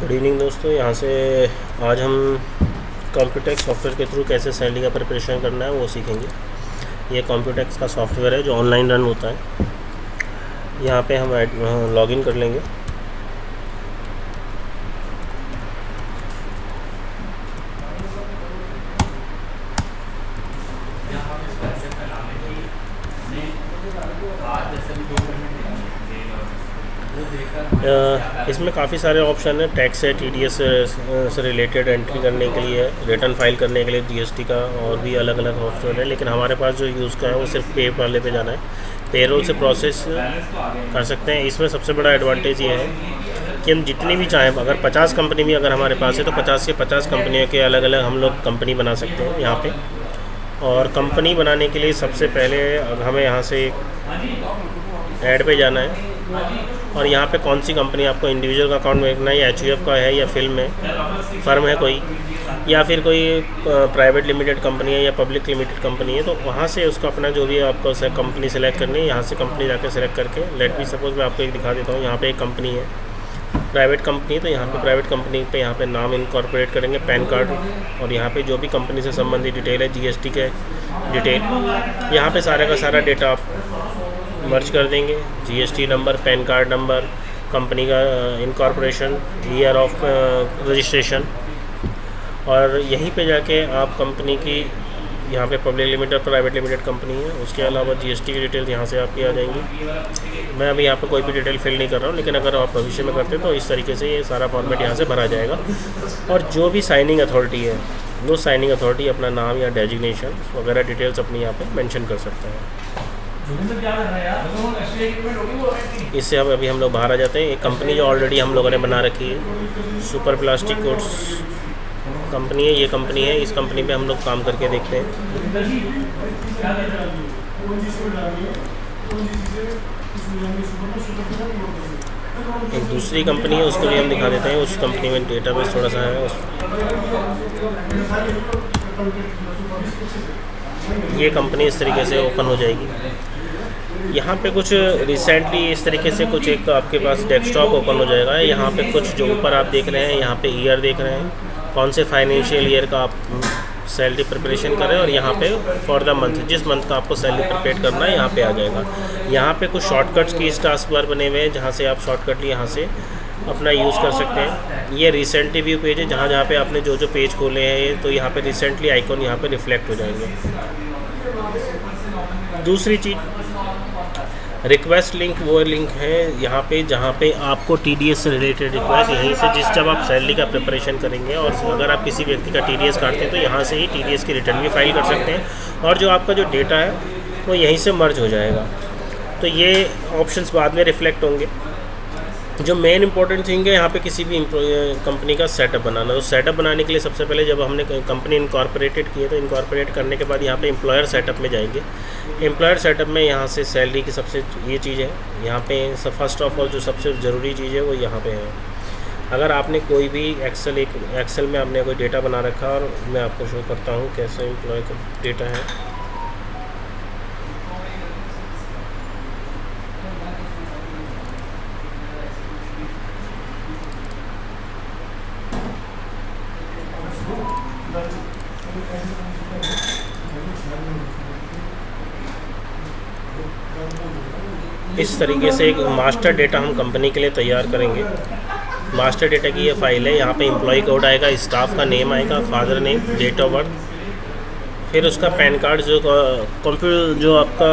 Good evening दोस्तों। यहाँ से आज हम कॉम्प्यूटेक्स सॉफ्टवेयर के थ्रू कैसे सैलरी का प्रिपरेशन करना है वो सीखेंगे। ये कॉम्प्यूटेक्स का सॉफ्टवेयर है जो ऑनलाइन रन होता है। यहाँ पे हम लॉगिन कर लेंगे। इसमें काफ़ी सारे ऑप्शन हैं। टैक्स है, टीडीएस से रिलेटेड एंट्री करने के लिए, रिटर्न फाइल करने के लिए जीएसटी का, और भी अलग अलग ऑप्शन है। लेकिन हमारे पास जो यूज़ का है वो सिर्फ पे वाले पे जाना है। पेरोल से प्रोसेस कर सकते हैं। इसमें सबसे बड़ा एडवांटेज ये है कि हम जितनी भी चाहें, अगर 50 कंपनी भी अगर हमारे पास है तो 50 से 50 कंपनियों के अलग अलग हम लोग कंपनी बना सकते हैं यहाँ पे। और कंपनी बनाने के लिए सबसे पहले हमें यहाँ से ऐड पे जाना है और यहाँ पे कौन सी कंपनी आपको इंडिविजुअल का अकाउंट में रखना है, या एचयूएफ का है, या फर्म है कोई, या फिर कोई प्राइवेट लिमिटेड कंपनी है या पब्लिक लिमिटेड कंपनी है। तो वहाँ से उसका अपना जो भी आपको कंपनी सेलेक्ट करनी है, यहाँ से कंपनी जाकर सेलेक्ट करके, लेट मी सपोज मैं आपको एक दिखा देता हूँ। यहाँ पे एक कंपनी है, प्राइवेट कंपनी, तो यहाँ पे प्राइवेट कंपनी पे यहाँ पे नाम इनकॉर्पोरेट करेंगे, पैन कार्ड, और यहाँ पे जो भी कंपनी से संबंधित डिटेल है, जीएसटी के डिटेल, यहाँ पे सारा का सारा डेटा आप मर्ज कर देंगे। GST number, pan card number, company का इनकॉर्पोरेशन, ईयर ऑफ रजिस्ट्रेशन, और यहीं पे जाके आप कंपनी की, यहाँ पे public limited, private limited company है, उसके अलावा जीएसटी की डिटेल यहाँ से आपकी आ जाएंगी। मैं अभी यहाँ पे कोई भी डिटेल फिल नहीं कर रहा हूँ, लेकिन अगर आप भविष्य में करते तो इस तरीके से ये सारा फॉर्मेट यहाँ से भरा जाएगा। और जो भी साइनिंग अथॉरिटी है, वो साइनिंग अथॉरिटी अपना नाम या डेजिग्नेशन वगैरह डिटेल्स अपनी यहाँ पे मेंशन कर सकता है। इससे अब अभी हम लोग बाहर आ जाते हैं। एक कंपनी जो ऑलरेडी हम लोगों ने बना रखी है, सुपर प्लास्टिक गुड्स कंपनी है, ये कंपनी है। इस कंपनी पे हम लोग काम करके देखते हैं। एक दूसरी कंपनी है, उसको भी हम दिखा देते हैं। उस कंपनी में डेटाबेस थोड़ा सा है। ये कंपनी इस तरीके से ओपन हो जाएगी। यहाँ पे कुछ रिसेंटली इस तरीके से कुछ एक आपके पास डेस्कटॉप ओपन हो जाएगा। यहाँ पे कुछ जो ऊपर आप देख रहे हैं, यहाँ पे ईयर देख रहे हैं, कौन से फाइनेंशियल ईयर का आप सैलरी प्रिपरेशन करें, और यहाँ पे फॉर द मंथ, जिस मंथ का आपको सैलरी प्रिपेयर करना है यहाँ पे आ जाएगा। यहाँ पे कुछ शॉर्टकट्स की इस टास्क बार बने हुए हैं, जहाँ से आप शॉर्टकट यहाँ से अपना यूज़ कर सकते हैं। ये रिसेंट रिव्यू पेज है, जहाँ जहाँ पे आपने जो जो पेज खोले हैं, तो यहाँ पे रिसेंटली आइकॉन यहाँ पे रिफ्लेक्ट हो जाएंगे। दूसरी चीज़, रिक्वेस्ट लिंक, वो लिंक है यहाँ पे जहाँ पे आपको टीडीएस से रिलेटेड रिक्वेस्ट, यहीं से जब आप सैलरी का प्रिपरेशन करेंगे, और अगर आप किसी व्यक्ति का टीडीएस काटते हैं तो यहाँ से ही टीडीएस की रिटर्न भी फाइल कर सकते हैं, और जो आपका जो डेटा है वो यहीं से मर्ज हो जाएगा। तो ये ऑप्शंस बाद में रिफ्लेक्ट होंगे। जो मेन इंपॉर्टेंट थिंग है यहाँ पे किसी भी कंपनी का सेटअप बनाना। तो सेटअप बनाने के लिए सबसे पहले जब हमने कंपनी इनकॉर्पोरेटेड की है, तो इनकॉर्पोरेट करने के बाद यहाँ पे एम्प्लॉयर सेटअप में जाएंगे। एम्प्लॉयर सेटअप में यहाँ से सैलरी की सबसे ये चीज़ है, यहाँ पे फर्स्ट ऑफ ऑल जो सबसे ज़रूरी चीज़ है वो यहाँ पे है। अगर आपने कोई भी एक्सेल में आपने कोई डेटा बना रखा, और मैं आपको शो करता हूँ कैसे एम्प्लॉय का डेटा है। इस तरीके से एक मास्टर डेटा हम कंपनी के लिए तैयार करेंगे। मास्टर डेटा की ये फाइल है। यहाँ पे एम्प्लॉय कोड आएगा, स्टाफ का नेम आएगा, father name, date of birth, फिर उसका पैन कार्ड, जो आपका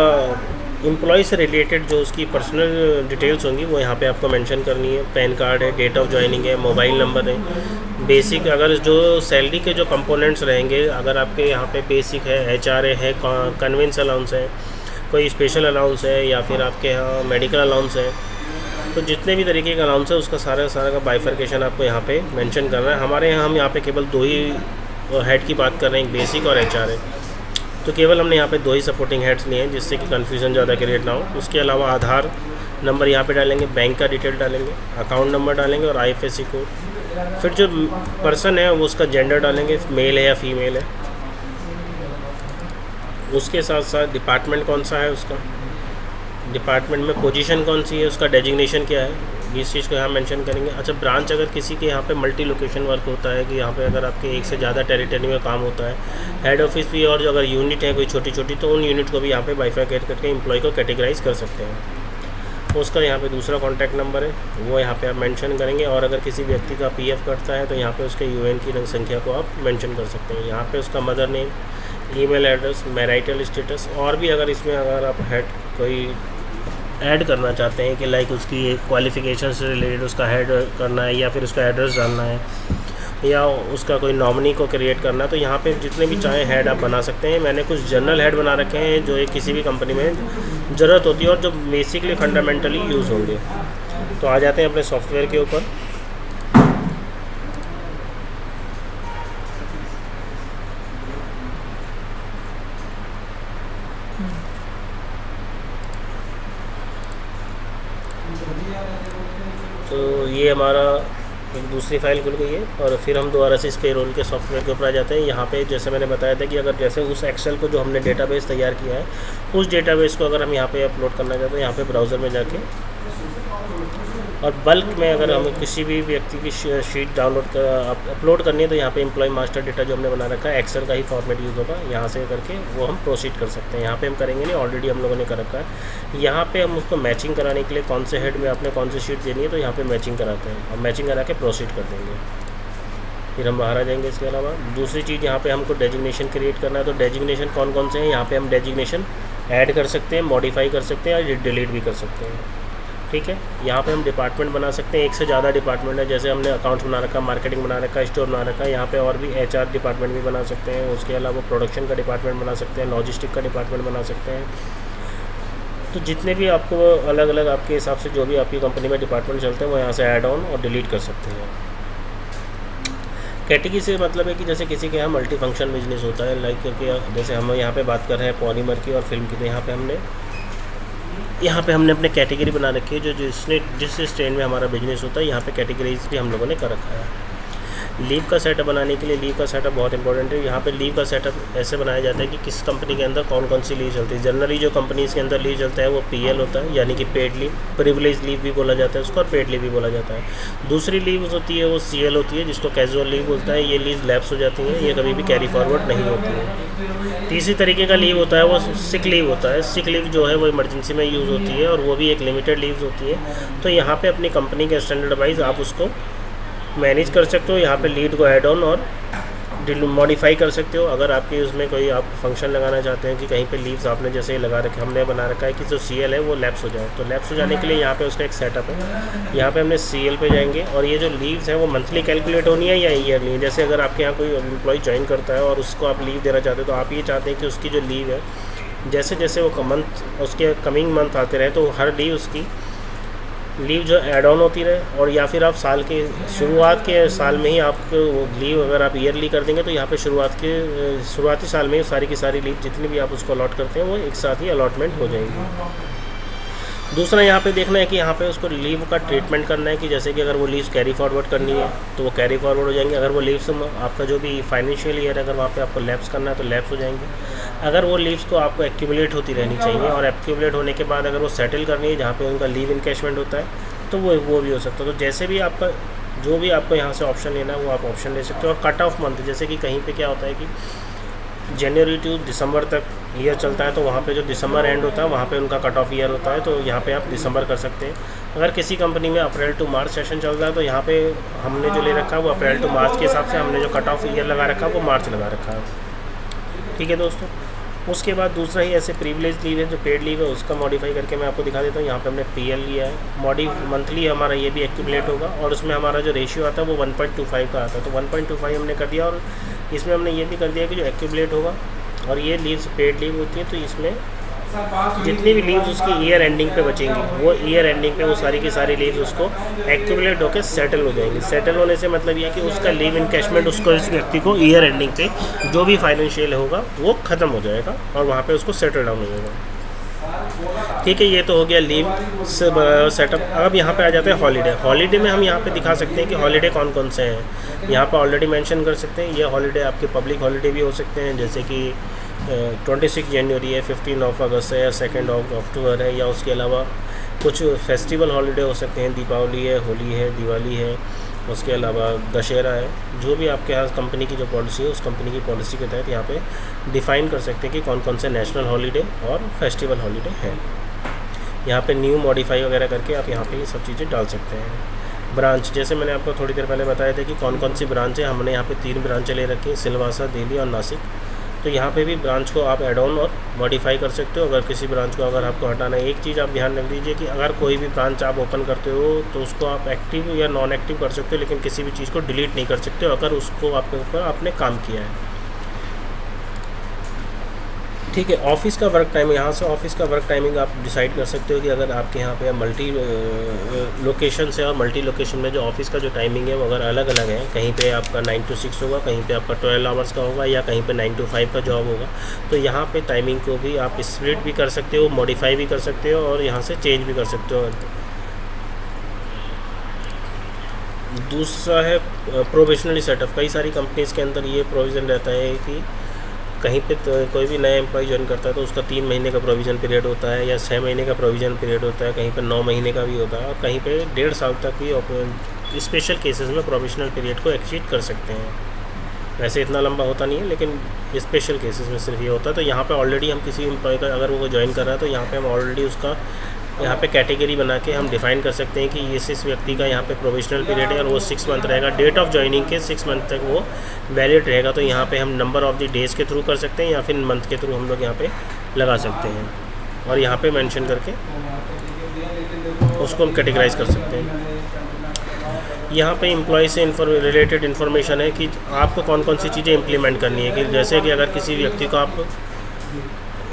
एम्प्लॉय से रिलेटेड जो उसकी पर्सनल डिटेल्स होंगी वो यहाँ पे आपको मेंशन करनी है। पैन कार्ड है, डेट ऑफ ज्वाइनिंग है, मोबाइल नंबर है। बेसिक अगर जो सैलरी के जो कंपोनेंट्स रहेंगे, अगर आपके यहाँ पे बेसिक है, एचआरए है, कन्वेंस अलाउंस है, कोई स्पेशल अलाउंस है, या फिर आपके यहाँ मेडिकल अलाउंस है, तो जितने भी तरीके का अलाउंस है उसका सारा का बाइफर्केशन आपको यहाँ पे मेंशन करना है। हमारे यहाँ हम यहाँ पे केवल दो ही हेड की बात कर रहे हैं, बेसिक और एचआरए। तो केवल हमने यहाँ पे दो ही सपोर्टिंग हेड्स लिए हैं, जिससे कि कन्फ्यूज़न ज़्यादा क्रिएट ना हो। उसके अलावा आधार नंबर यहाँ पे डालेंगे, बैंक का डिटेल डालेंगे, अकाउंट नंबर डालेंगे, और आईएफएससी कोड। फिर जो पर्सन है वो उसका जेंडर डालेंगे, मेल है या फीमेल है। उसके साथ साथ डिपार्टमेंट कौन सा है उसका, डिपार्टमेंट में पोजीशन कौन सी है, उसका डेजिग्नेशन क्या है, इस चीज़ को यहाँ मेंशन करेंगे। अच्छा, ब्रांच अगर किसी के यहाँ पे मल्टी लोकेशन वर्क होता है कि यहाँ पे अगर आपके एक से ज़्यादा टेरिटरी में काम होता है, हेड ऑफिस भी, और जो अगर यूनिट है कोई छोटी छोटी, तो उन यूनिट को भी यहाँ पे बाइफरकेट करके एम्प्लॉय को कैटेगराइज कर सकते हैं। उसका यहाँ पे दूसरा कॉन्टैक्ट नंबर है वो यहाँ पे आप मेंशन करेंगे। और अगर किसी व्यक्ति का पीएफ कटता है तो यहाँ पे उसके यूएन की संख्या को आप मेंशन कर सकते हैं। यहाँ पे उसका mother name, email address, marital status, और भी अगर इसमें अगर आप हेड कोई ऐड करना चाहते हैं कि लाइक उसकी क्वालिफ़िकेशन से रिलेटेड उसका हेड करना है, या फिर उसका एड्रेस जानना है, या उसका कोई नॉमिनी को क्रिएट करना है, तो यहाँ पे जितने भी चाहे हेड आप बना सकते हैं। मैंने कुछ जनरल हेड बना रखे हैं जो एक किसी भी कंपनी में ज़रूरत होती है और जो बेसिकली फंडामेंटली यूज़ होंगे। तो आ जाते हैं अपने सॉफ्टवेयर के ऊपर। तो ये हमारा एक दूसरी फाइल खुल गई है, और फिर हम दोबारा से इस पेरोल के सॉफ्टवेयर के ऊपर आ जाते हैं। यहाँ पे जैसे मैंने बताया था कि अगर जैसे उस एक्सेल को जो हमने डेटाबेस तैयार किया है, उस डेटाबेस को अगर हम यहाँ पे अपलोड करना चाहते हैं, यहाँ पे ब्राउज़र में जाके, और बल्क में अगर हमें किसी भी व्यक्ति की शीट डाउनलोड कर अपलोड करनी है, तो यहाँ पे एम्प्लॉय मास्टर डेटा जो हमने बना रखा है, एक्सेल का ही फॉर्मेट यूज़ होगा। यहाँ से करके वो हम प्रोसीड कर सकते हैं। यहाँ पे हम करेंगे नहीं, ऑलरेडी हम लोगों ने कर रखा है। यहाँ पे हम उसको मैचिंग कराने के लिए कौन से हेड में आपने कौन सी शीट देनी है, तो यहाँ पे मैचिंग कराते हैं और मैचिंग करा के प्रोसीड कर देंगे। फिर हम बाहर आ जाएंगे। इसके अलावा दूसरी चीज़ यहाँ पे हमको डेजिग्नेशन क्रिएट करना है। तो डेजिग्नेशन कौन कौन से हैं, यहाँ पे हम डेजिग्नेशन ऐड कर सकते हैं, मॉडिफाई कर सकते हैं, और डिलीट भी कर सकते हैं। ठीक है, यहाँ पे हम डिपार्टमेंट बना सकते हैं। एक से ज़्यादा डिपार्टमेंट है, जैसे हमने अकाउंट्स बना रखा, मार्केटिंग बना रखा, स्टोर बना रखा है। यहाँ पे और भी एचआर डिपार्टमेंट भी बना सकते हैं। उसके अलावा प्रोडक्शन का डिपार्टमेंट बना सकते हैं, लॉजिस्टिक का डिपार्टमेंट बना सकते हैं। तो जितने भी आपको अलग अलग आपके हिसाब से जो भी आपकी कंपनी में डिपार्टमेंट चलते हैं, वो यहाँ से ऐड ऑन और डिलीट कर सकते हैं। कैटेगरी से मतलब है कि जैसे किसी के यहाँ मल्टी फंक्शन बिजनेस होता है, लाइक क्योंकि जैसे हम यहाँ पे बात कर रहे हैं पॉलीमर की और फिल्म की, तो यहाँ पे हमने अपने कैटेगरी बना रखी है। जिस स्ट्रेन में हमारा बिजनेस होता है, यहाँ पे कैटेगरीज भी हम लोगों ने कर रखा है। लीव का सेटअप बनाने के लिए, लीव का सेटअप बहुत इंपॉर्टेंट है। यहाँ पे लीव का सेटअप ऐसे बनाया जाता है कि किस कंपनी के अंदर कौन कौन सी लीव चलती है। जनरली जो कंपनीज़ के अंदर लीव चलता है वो पीएल होता है, यानी कि पेड लीव, प्रिविलेज लीव भी बोला जाता है उसको, और पेड लीव भी बोला जाता है। दूसरी लीव होती है वो सीएल होती है, जिसको कैजुअल लीव बोलता है। ये लीव लैप्स हो जाती हैं, ये कभी भी कैरी फॉरवर्ड नहीं होती है। तीसरी तरीके का लीव होता है वो सिक लीव होता है। सिक लीव जो है वो इमरजेंसी में यूज़ होती है, और वो भी एक लिमिटेड लीव्स होती है। तो यहाँ पे अपनी कंपनी के स्टैंडर्ड वाइज आप उसको मैनेज कर सकते हो। यहाँ पे लीड को ऐड ऑन और मॉडिफाई कर सकते हो। अगर आपके उसमें कोई आप फंक्शन लगाना चाहते हैं कि कहीं पे लीव्स आपने जैसे ही लगा रखे, हमने बना रखा है कि जो सीएल है वो लैप्स हो जाए, तो लैप्स हो जाने के लिए यहाँ पे उसका एक सेटअप है। यहाँ पे हमने सीएल पे जाएंगे, और ये जो लीव्स हैं वो मंथली कैलकुलेट होनी है या ईयरली। जैसे अगर आपके यहाँ कोई एम्प्लॉय ज्वाइन करता है और उसको आप लीव देना चाहते हो, तो आप ये चाहते हैं कि उसकी जो लीव है, जैसे जैसे वो मंथ उसके कमिंग मंथ आते रहे, तो हर लीव उसकी लीव जो ऐड ऑन होती रहे। और या फिर आप साल के शुरुआत के साल में ही आपको लीव अगर आप ईयरली कर देंगे, तो यहाँ पे शुरुआती साल में सारी की सारी लीव जितनी भी आप उसको अलॉट करते हैं वो एक साथ ही अलॉटमेंट हो जाएगी। दूसरा यहाँ पे देखना है कि यहाँ पे उसको लीव का ट्रीटमेंट करना है कि जैसे कि अगर वो लीव्स कैरी फॉरवर्ड करनी है तो वो कैरी फॉरवर्ड हो जाएंगे। अगर वो लीव्स आपका जो भी फाइनेंशियल ईयर है, अगर वहाँ पे आपको लैप्स करना है तो लैप्स हो जाएंगे। अगर वो लीव्स को आपको एक्यूमुलेट होती रहनी चाहिए, और एक्यूमुलेट होने के बाद अगर वो सेटल करनी है जहाँ पे उनका लीव इनकैशमेंट होता है, तो वो भी हो सकता है। तो जैसे भी आपका जो भी आपको यहाँ से ऑप्शन लेना है वो आप ऑप्शन ले सकते हो। और कट ऑफ मंथ, जैसे कि कहीं पे क्या होता है कि जनवरी टू दिसंबर तक ईयर चलता है, तो वहाँ पे जो दिसंबर एंड होता है वहाँ पे उनका कट ऑफ ईयर होता है, तो यहाँ पे आप दिसंबर कर सकते हैं। अगर किसी कंपनी में अप्रैल टू मार्च सेशन चल रहा है, तो यहाँ पे हमने जो ले रखा है वो अप्रैल टू मार्च के हिसाब से हमने जो कट ऑफ ईयर लगा रखा है वो मार्च लगा रखा है। ठीक है दोस्तों, उसके बाद दूसरा ही ऐसे प्रिविलेज लीव है जो पेड लीव है, उसका मॉडिफाई करके मैं आपको दिखा देता हूँ। यहाँ पे हमने पीएल लिया है, मंथली हमारा ये भी एक्यूमुलेट होगा, और उसमें हमारा जो रेशियो आता है वो 1.25 का आता है, तो 1.25 हमने कर दिया। और इसमें हमने ये भी कर दिया कि जो एक्यूमुलेट होगा, और ये लीव्स पेड लीव होती है, तो इसमें जितनी भी लीव्स उसकी ईयर एंडिंग पे बचेंगी, वो ईयर एंडिंग पे वो सारी की सारी लीव्स उसको एक्यूमुलेट होकर सेटल हो जाएंगी। सेटल होने से मतलब ये है कि उसका लीव इनकैशमेंट उसको, इस व्यक्ति को ईयर एंडिंग पे जो भी फाइनेंशियल होगा वो ख़त्म हो जाएगा, और वहाँ पे उसको सेटल डाउन हो जाएगा। ठीक है, ये तो हो गया लीव सेटअप। अब यहाँ पे आ जाते हैं हॉलीडे। हॉलीडे में हम यहाँ पे दिखा सकते हैं कि हॉलीडे कौन कौन से हैं। यहाँ पे ऑलरेडी मेंशन कर सकते हैं। ये हॉलीडे आपके पब्लिक हॉलीडे भी हो सकते हैं, जैसे कि 26 जनवरी है, 15 अगस्त है, या 2 अक्टूबर है, या उसके अलावा कुछ फेस्टिवल हॉलीडे हो सकते हैं, दीपावली है, होली है, दिवाली है, उसके अलावा दशहरा है। जो भी आपके यहाँ कंपनी की जो पॉलिसी है, उस कंपनी की पॉलिसी के तहत यहाँ पे डिफ़ाइन कर सकते हैं कि कौन कौन से नेशनल हॉलीडे और फेस्टिवल हॉलीडे हैं। यहाँ पे न्यू मॉडिफाई वगैरह करके आप यहाँ पे ये सब चीज़ें डाल सकते हैं। ब्रांच, जैसे मैंने आपको थोड़ी देर पहले बताया था कि कौन कौन सी ब्रांच है, हमने यहाँ पे 3 ब्रांचें ले रखी हैं, सिलवासा, दिल्ली और नासिक। तो यहाँ पे भी ब्रांच को आप ऐड ऑन और मॉडिफाई कर सकते हो। अगर किसी ब्रांच को अगर आपको हटाना है, एक चीज़ आप ध्यान रख दीजिए कि अगर कोई भी ब्रांच आप ओपन करते हो तो उसको आप एक्टिव या नॉन एक्टिव कर सकते हो, लेकिन किसी भी चीज़ को डिलीट नहीं कर सकते हो अगर उसको आपके ऊपर आपने काम किया है। ठीक है। ऑफ़िस का वर्क टाइम, यहाँ से ऑफ़िस का वर्क टाइमिंग आप डिसाइड कर सकते हो कि अगर आपके यहाँ पे मल्टी लोकेशन है और मल्टी लोकेशन में जो ऑफ़िस का जो टाइमिंग है वो अगर अलग अलग है, कहीं पे आपका 9 to 6 होगा, कहीं पे आपका 12 आवर्स का होगा, या कहीं पे 9 to 5 का जॉब होगा, तो यहाँ पे टाइमिंग को भी आप स्प्लिट भी कर सकते हो, मॉडिफाई भी कर सकते हो और यहाँ से चेंज भी कर सकते हो। दूसरा है प्रोबेशनरी सेटअप। कई सारी कंपनीज़ के अंदर ये प्रोविज़न रहता है कि कहीं पे तो कोई भी नया एम्प्लॉय ज्वाइन करता है तो उसका 3 महीने का प्रोविज़न पीरियड होता है या 6 महीने का प्रोविज़न पीरियड होता है, कहीं पे 9 महीने का भी होता है और कहीं पे 1.5 साल तक भी स्पेशल केसेस में प्रोविशनल पीरियड को एक्सीड कर सकते हैं। वैसे इतना लंबा होता नहीं है, लेकिन स्पेशल केसेस में सिर्फ ये होता है। तो यहाँ पे ऑलरेडी हम किसी एम्प्लॉय का अगर वो ज्वाइन कर रहा है तो यहाँ पे हम ऑलरेडी उसका यहाँ पे कैटेगरी बना के हम डिफ़ाइन कर सकते हैं कि इस व्यक्ति का यहाँ पे प्रोविशनल पीरियड है और वो 6 मंथ रहेगा। डेट ऑफ ज्वाइनिंग के 6 मंथ तक वो वैलिड रहेगा। तो यहाँ पे हम नंबर ऑफ द डेज़ के थ्रू कर सकते हैं या फिर मंथ के थ्रू हम लोग यहाँ पे लगा सकते हैं और यहाँ पे मेंशन करके उसको हम कैटेगराइज कर सकते हैं। यहाँ पे एम्प्लॉय से रिलेटेड इन्फॉर्मेशन है कि आपको कौन कौन सी चीज़ें इम्प्लीमेंट करनी है। कि जैसे कि अगर किसी व्यक्ति को आप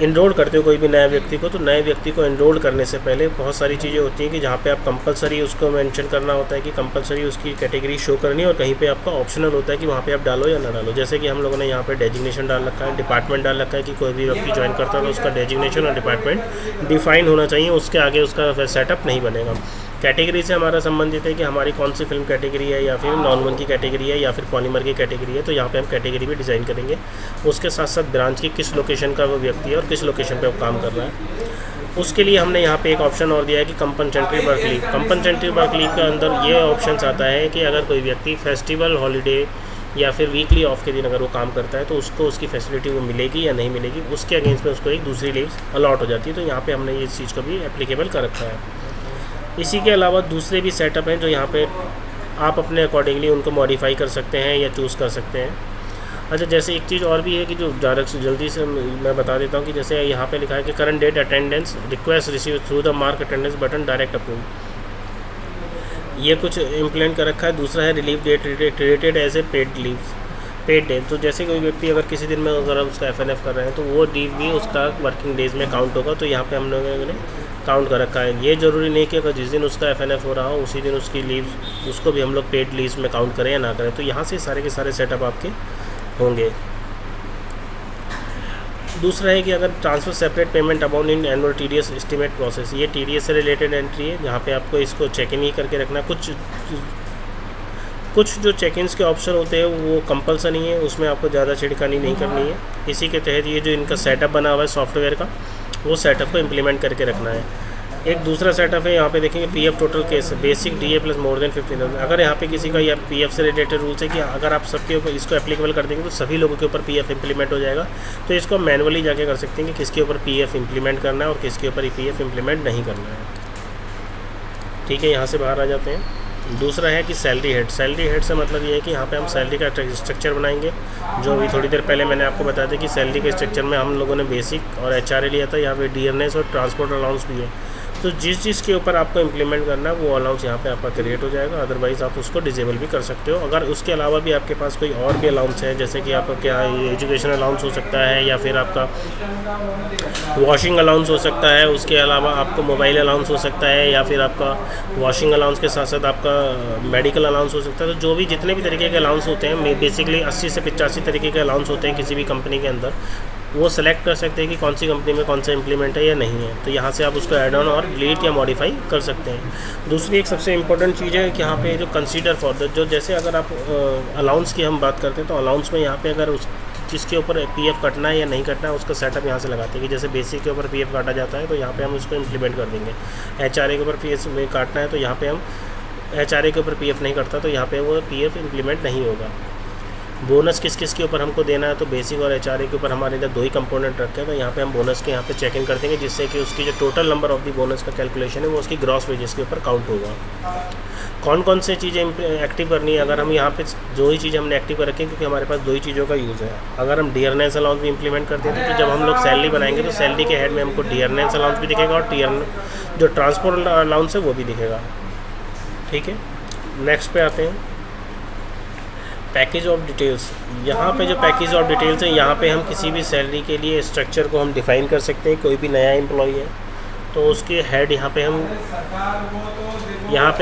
इनरोल करते हो, कोई भी नया व्यक्ति को, तो नए व्यक्ति को इनरोल करने से पहले बहुत सारी चीज़ें होती हैं कि जहाँ पे आप कंपलसरी उसको मेंशन करना होता है कि कंपलसरी उसकी कैटेगरी शो करनी है और कहीं पे आपका ऑप्शनल होता है कि वहाँ पे आप डालो या ना डालो। जैसे कि हम लोगों ने यहाँ पे डेजिग्नेशन डाल रखा है, डिपार्टमेंट डाल रखा है कि कोई भी व्यक्ति ज्वाइन करता है तो उसका डेजिग्नेशन और डिपार्टमेंट डिफाइन होना चाहिए, उसके आगे उसका सेटअप नहीं बनेगा। कैटेगरी से हमारा संबंधित है कि हमारी कौन सी फिल्म कैटेगरी है या फिर नॉन-वन की कैटेगरी है या फिर पॉलीमर की कैटेगरी है, तो यहाँ पे हम कैटेगरी भी डिज़ाइन करेंगे। उसके साथ साथ ब्रांच की किस लोकेशन का वो व्यक्ति है और किस लोकेशन पे वो काम कर रहा है। उसके लिए हमने यहाँ पे एक ऑप्शन और दिया है कि कंपनसेंट्री वर्क लीव। कंपनसेंट्री वर्क लीव के अंदर ये ऑप्शन आता है कि अगर कोई व्यक्ति फेस्टिवल हॉलीडे या फिर वीकली ऑफ के दिन अगर वो काम करता है तो उसको उसकी फैसिलिटी वो मिलेगी या नहीं मिलेगी, उसके अगेंस्ट में उसको एक दूसरी लीव अलॉट हो जाती है। तो यहाँ पे हमने इस चीज़ को भी एप्लीकेबल कर रखा है। इसी के अलावा दूसरे भी सेटअप हैं जो यहाँ पे आप अपने अकॉर्डिंगली उनको मॉडिफाई कर सकते हैं या चूज़ कर सकते हैं। अच्छा, जैसे एक चीज़ और भी है कि जो डायरेक्ट जल्दी से मैं बता देता हूँ कि जैसे यहाँ पे लिखा है कि current date attendance request receive through the mark attendance button direct approve, ये कुछ इम्प्लीमेंट कर रखा है। दूसरा है relieve date treated as a paid leave, paid day. तो जैसे कोई व्यक्ति अगर किसी दिन में अगर उसका FNF कर रहे हैं तो वो लीव भी उसका वर्किंग डेज में काउंट होगा। तो यहाँ पे हम लोगों ने काउंट कर रखा है। ये ज़रूरी नहीं कि अगर जिस दिन उसका FNF हो रहा हो उसी दिन उसकी लीव उसको भी हम लोग पेड लीव में काउंट करें या ना करें। तो यहाँ से सारे के सारे सेटअप आपके होंगे। दूसरा है कि अगर transfer separate payment amount in annual TDS estimate process, ये TDS से रिलेटेड एंट्री है जहाँ पे आपको इसको चेक इन ही करके रखना। कुछ जो चेक इन्स के ऑप्शन होते हैं वो कंपल्सरी है, उसमें आपको ज़्यादा छिड़कानी नहीं करनी है। इसी के तहत ये जो इनका सेटअप बना हुआ है सॉफ्टवेयर का, वो सेटअप को इम्प्लीमेंट करके रखना है। एक दूसरा सेटअप है, यहाँ पे देखेंगे PF total case basic DA plus more than 15,000। अगर यहाँ पे किसी का या PF से रिलेटेड रूल्स है कि अगर आप सबके ऊपर इसको एप्लीकेबल कर देंगे तो सभी लोगों के ऊपर PF इम्प्लीमेंट हो जाएगा। तो इसको मैनुअली जाके कर सकते हैं कि किसके ऊपर PF इम्प्लीमेंट करना है और किसके ऊपर PF इम्प्लीमेंट नहीं करना है। ठीक है, यहाँ से बाहर आ जाते हैं। दूसरा है कि सैलरी हेड। सैलरी हेड से मतलब ये है कि यहाँ पे हम सैलरी का स्ट्रक्चर बनाएंगे, जो भी थोड़ी देर पहले मैंने आपको बताया था कि सैलरी के स्ट्रक्चर में हम लोगों ने बेसिक और HRA लिया था। यहाँ पे डियरनेस और ट्रांसपोर्ट अलाउंस भी है। तो जिस चीज़ के ऊपर आपको इम्प्लीमेंट करना है वो अलाउंस यहाँ पे आपका क्रिएट हो जाएगा। अदरवाइज़ आप उसको डिसेबल भी कर सकते हो। अगर उसके अलावा भी आपके पास कोई और भी अलाउंस है, जैसे कि आपका क्या एजुकेशन अलाउंस हो सकता है या फिर आपका वॉशिंग अलाउंस हो सकता है, उसके अलावा आपको मोबाइल अलाउंस हो सकता है या फिर आपका वॉशिंग अलाउंस के साथ साथ आपका मेडिकल अलाउंस हो सकता है। तो जो भी जितने भी तरीके के अलाउंस होते हैं, बेसिकली 80 से 85 तरीके के अलाउंस होते हैं किसी भी कंपनी के अंदर, वो सेलेक्ट कर सकते हैं कि कौन सी कंपनी में कौन सा इम्प्लीमेंट है या नहीं है। तो यहाँ से आप उसको ऐड ऑन और डिलीट या मॉडिफाई कर सकते हैं। दूसरी एक सबसे इम्पोर्टेंट चीज़ है कि यहाँ पे जो कंसीडर फॉर द, जो जैसे अगर आप अलाउंस की हम बात करते हैं तो अलाउंस में यहाँ पे अगर किसके ऊपर पीएफ कटना है या नहीं कटना है उसका सेटअप यहाँ से लगाते हैं कि जैसे बेसिक के ऊपर पीएफ काटा जाता है तो यहाँ पे हम उसको इम्प्लीमेंट कर देंगे। एचआरए के ऊपर पीएफ काटना है तो यहाँ पे हम एचआरए के ऊपर पीएफ नहीं करता तो यहाँ पे वो पीएफ इम्प्लीमेंट नहीं होगा। बोनस किस किस के ऊपर हमको देना है तो बेसिक और एचआरए के ऊपर हमारे इधर 2 ही कंपोनेंट रखे हैं तो यहाँ पे हम बोनस के यहाँ पे चेक इन कर देंगे जिससे कि उसकी जो total number of the bonus का कैलकुलेशन है वो उसकी ग्रॉस वेजेस के ऊपर काउंट होगा। कौन कौन से चीज़ें एक्टिव करनी है, अगर हम यहाँ पे जो ही चीज़ें हमने एक्टिव कर रखी हैं क्योंकि हमारे पास 2 ही चीज़ों का यूज़ है। अगर हम डियरनेस अलाउंस भी इंप्लीमेंट करते हैं तो जब हम लोग सैलरी बनाएंगे तो सैलरी के हेड में हमको डियरनेस अलाउंस भी दिखेगा और जो ट्रांसपोर्ट अलाउंस है वो भी दिखेगा। ठीक है, नेक्स्ट पे आते हैं पैकेज ऑफ डिटेल्स। यहाँ पे जो पैकेज ऑफ डिटेल्स है यहाँ पे हम किसी भी सैलरी के लिए स्ट्रक्चर को हम डिफ़ाइन कर सकते हैं। कोई भी नया एम्प्लॉई है तो उसके हेड यहाँ पे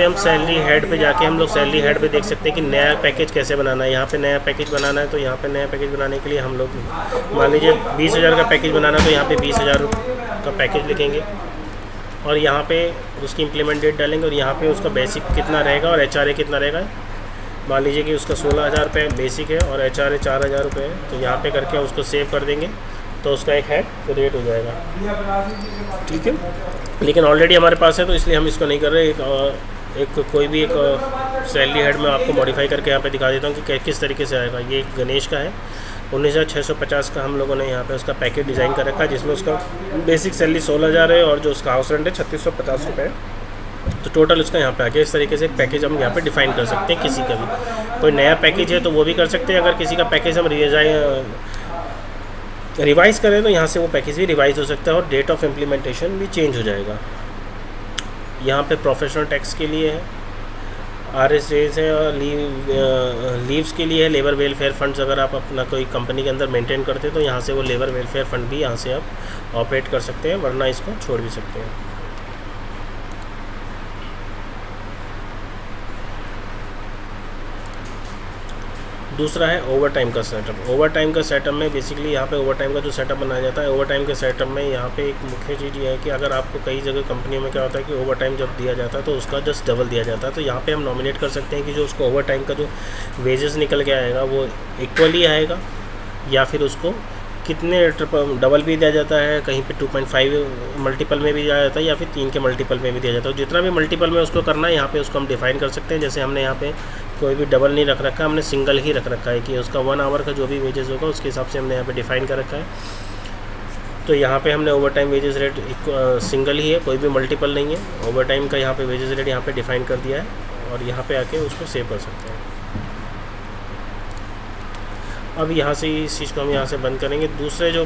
हम सैलरी हेड पे जाके हम लोग सैलरी हेड पे देख सकते हैं कि नया पैकेज कैसे बनाना है। यहाँ पे नया पैकेज बनाना है तो यहाँ पे नया पैकेज बनाने के लिए हम लोग मान लीजिए 20,000 का पैकेज बनाना है तो यहाँ पे 20,000 का पैकेज लिखेंगे और यहाँ पे उसकी इम्प्लीमेंट डेट डालेंगे और यहाँ पे उसका बेसिक कितना रहेगा और एचआरए कितना रहेगा। मान लीजिए कि उसका 16,000 रुपये बेसिक है और एचआरए 4,000 रुपये है तो यहाँ पे करके उसको सेव कर देंगे तो उसका एक हेड क्रिएट हो जाएगा। ठीक है, लेकिन ऑलरेडी हमारे पास है तो इसलिए हम इसको नहीं कर रहे। कोई भी एक सैलरी हेड में आपको मॉडिफाई करके यहाँ पे दिखा देता हूँ कि किस तरीके से आएगा। ये गणेश का है 19,650 का हम लोगों ने यहाँ पे उसका पैकेज डिज़ाइन कर रखा है जिसमें उसका बेसिक सैलरी 16,000 है और जो उसका हाउस रेंट है 3,650 रुपये है। तो टोटल उसका यहाँ पे आ गया। इस तरीके से एक पैकेज हम यहाँ पे डिफ़ाइन कर सकते हैं। किसी का भी कोई नया पैकेज है तो वो भी कर सकते हैं। अगर किसी का पैकेज हम रिवाइज़ करें तो यहाँ से वो पैकेज भी रिवाइज़ हो सकता है और डेट ऑफ इम्प्लीमेंटेशन भी चेंज हो जाएगा। यहाँ पे प्रोफेशनल टैक्स के लिए है, RSAs है और लीव्स के लिए है, लेबर वेलफेयर फंड्स। अगर आप अपना कोई कंपनी के अंदर मेंटेन करते हैं तो यहाँ से वो लेबर वेलफेयर फंड भी यहाँ से आप ऑपरेट कर सकते हैं, वरना इसको छोड़ भी सकते हैं। दूसरा है ओवर टाइम का सेटअप। ओवर टाइम का सेटअप में बेसिकली यहाँ पे ओवर टाइम का जो सेटअप बनाया जाता है, ओवर टाइम के सेटअप में यहाँ पे एक मुख्य चीज़ ये है कि अगर आपको कई जगह कंपनियों में क्या होता है कि ओवर टाइम जब दिया जाता है तो उसका जस्ट डबल दिया जाता है। तो यहाँ पे हम नॉमिनेट कर सकते हैं कि जो उसको ओवर टाइम का जो वेजेस निकल के आएगा वो इक्वली आएगा या फिर उसको कितने डबल भी दिया जाता है, कहीं पे 2.5 मल्टीपल में भी दिया जाता है या फिर 3 के मल्टीपल में भी दिया जाता है। जितना भी मल्टीपल में उसको करना है यहाँ पे उसको हम डिफ़ाइन कर सकते हैं। जैसे हमने यहाँ पे कोई भी डबल नहीं रख रखा, हमने सिंगल ही रख रखा है कि उसका 1 आवर का जो भी वेजेस होगा उसके हिसाब से हमने यहाँ पे डिफ़ाइन कर रखा है। तो यहाँ पे हमने overtime wages rate single ही है, कोई भी मल्टीपल नहीं है। ओवर टाइम का यहाँ पे वेजेस रेट यहाँ पे डिफ़ाइन कर दिया है और यहाँ पे आके उसको सेव कर सकते हैं। अब यहाँ से इस चीज़ को हम यहाँ से बंद करेंगे। दूसरे जो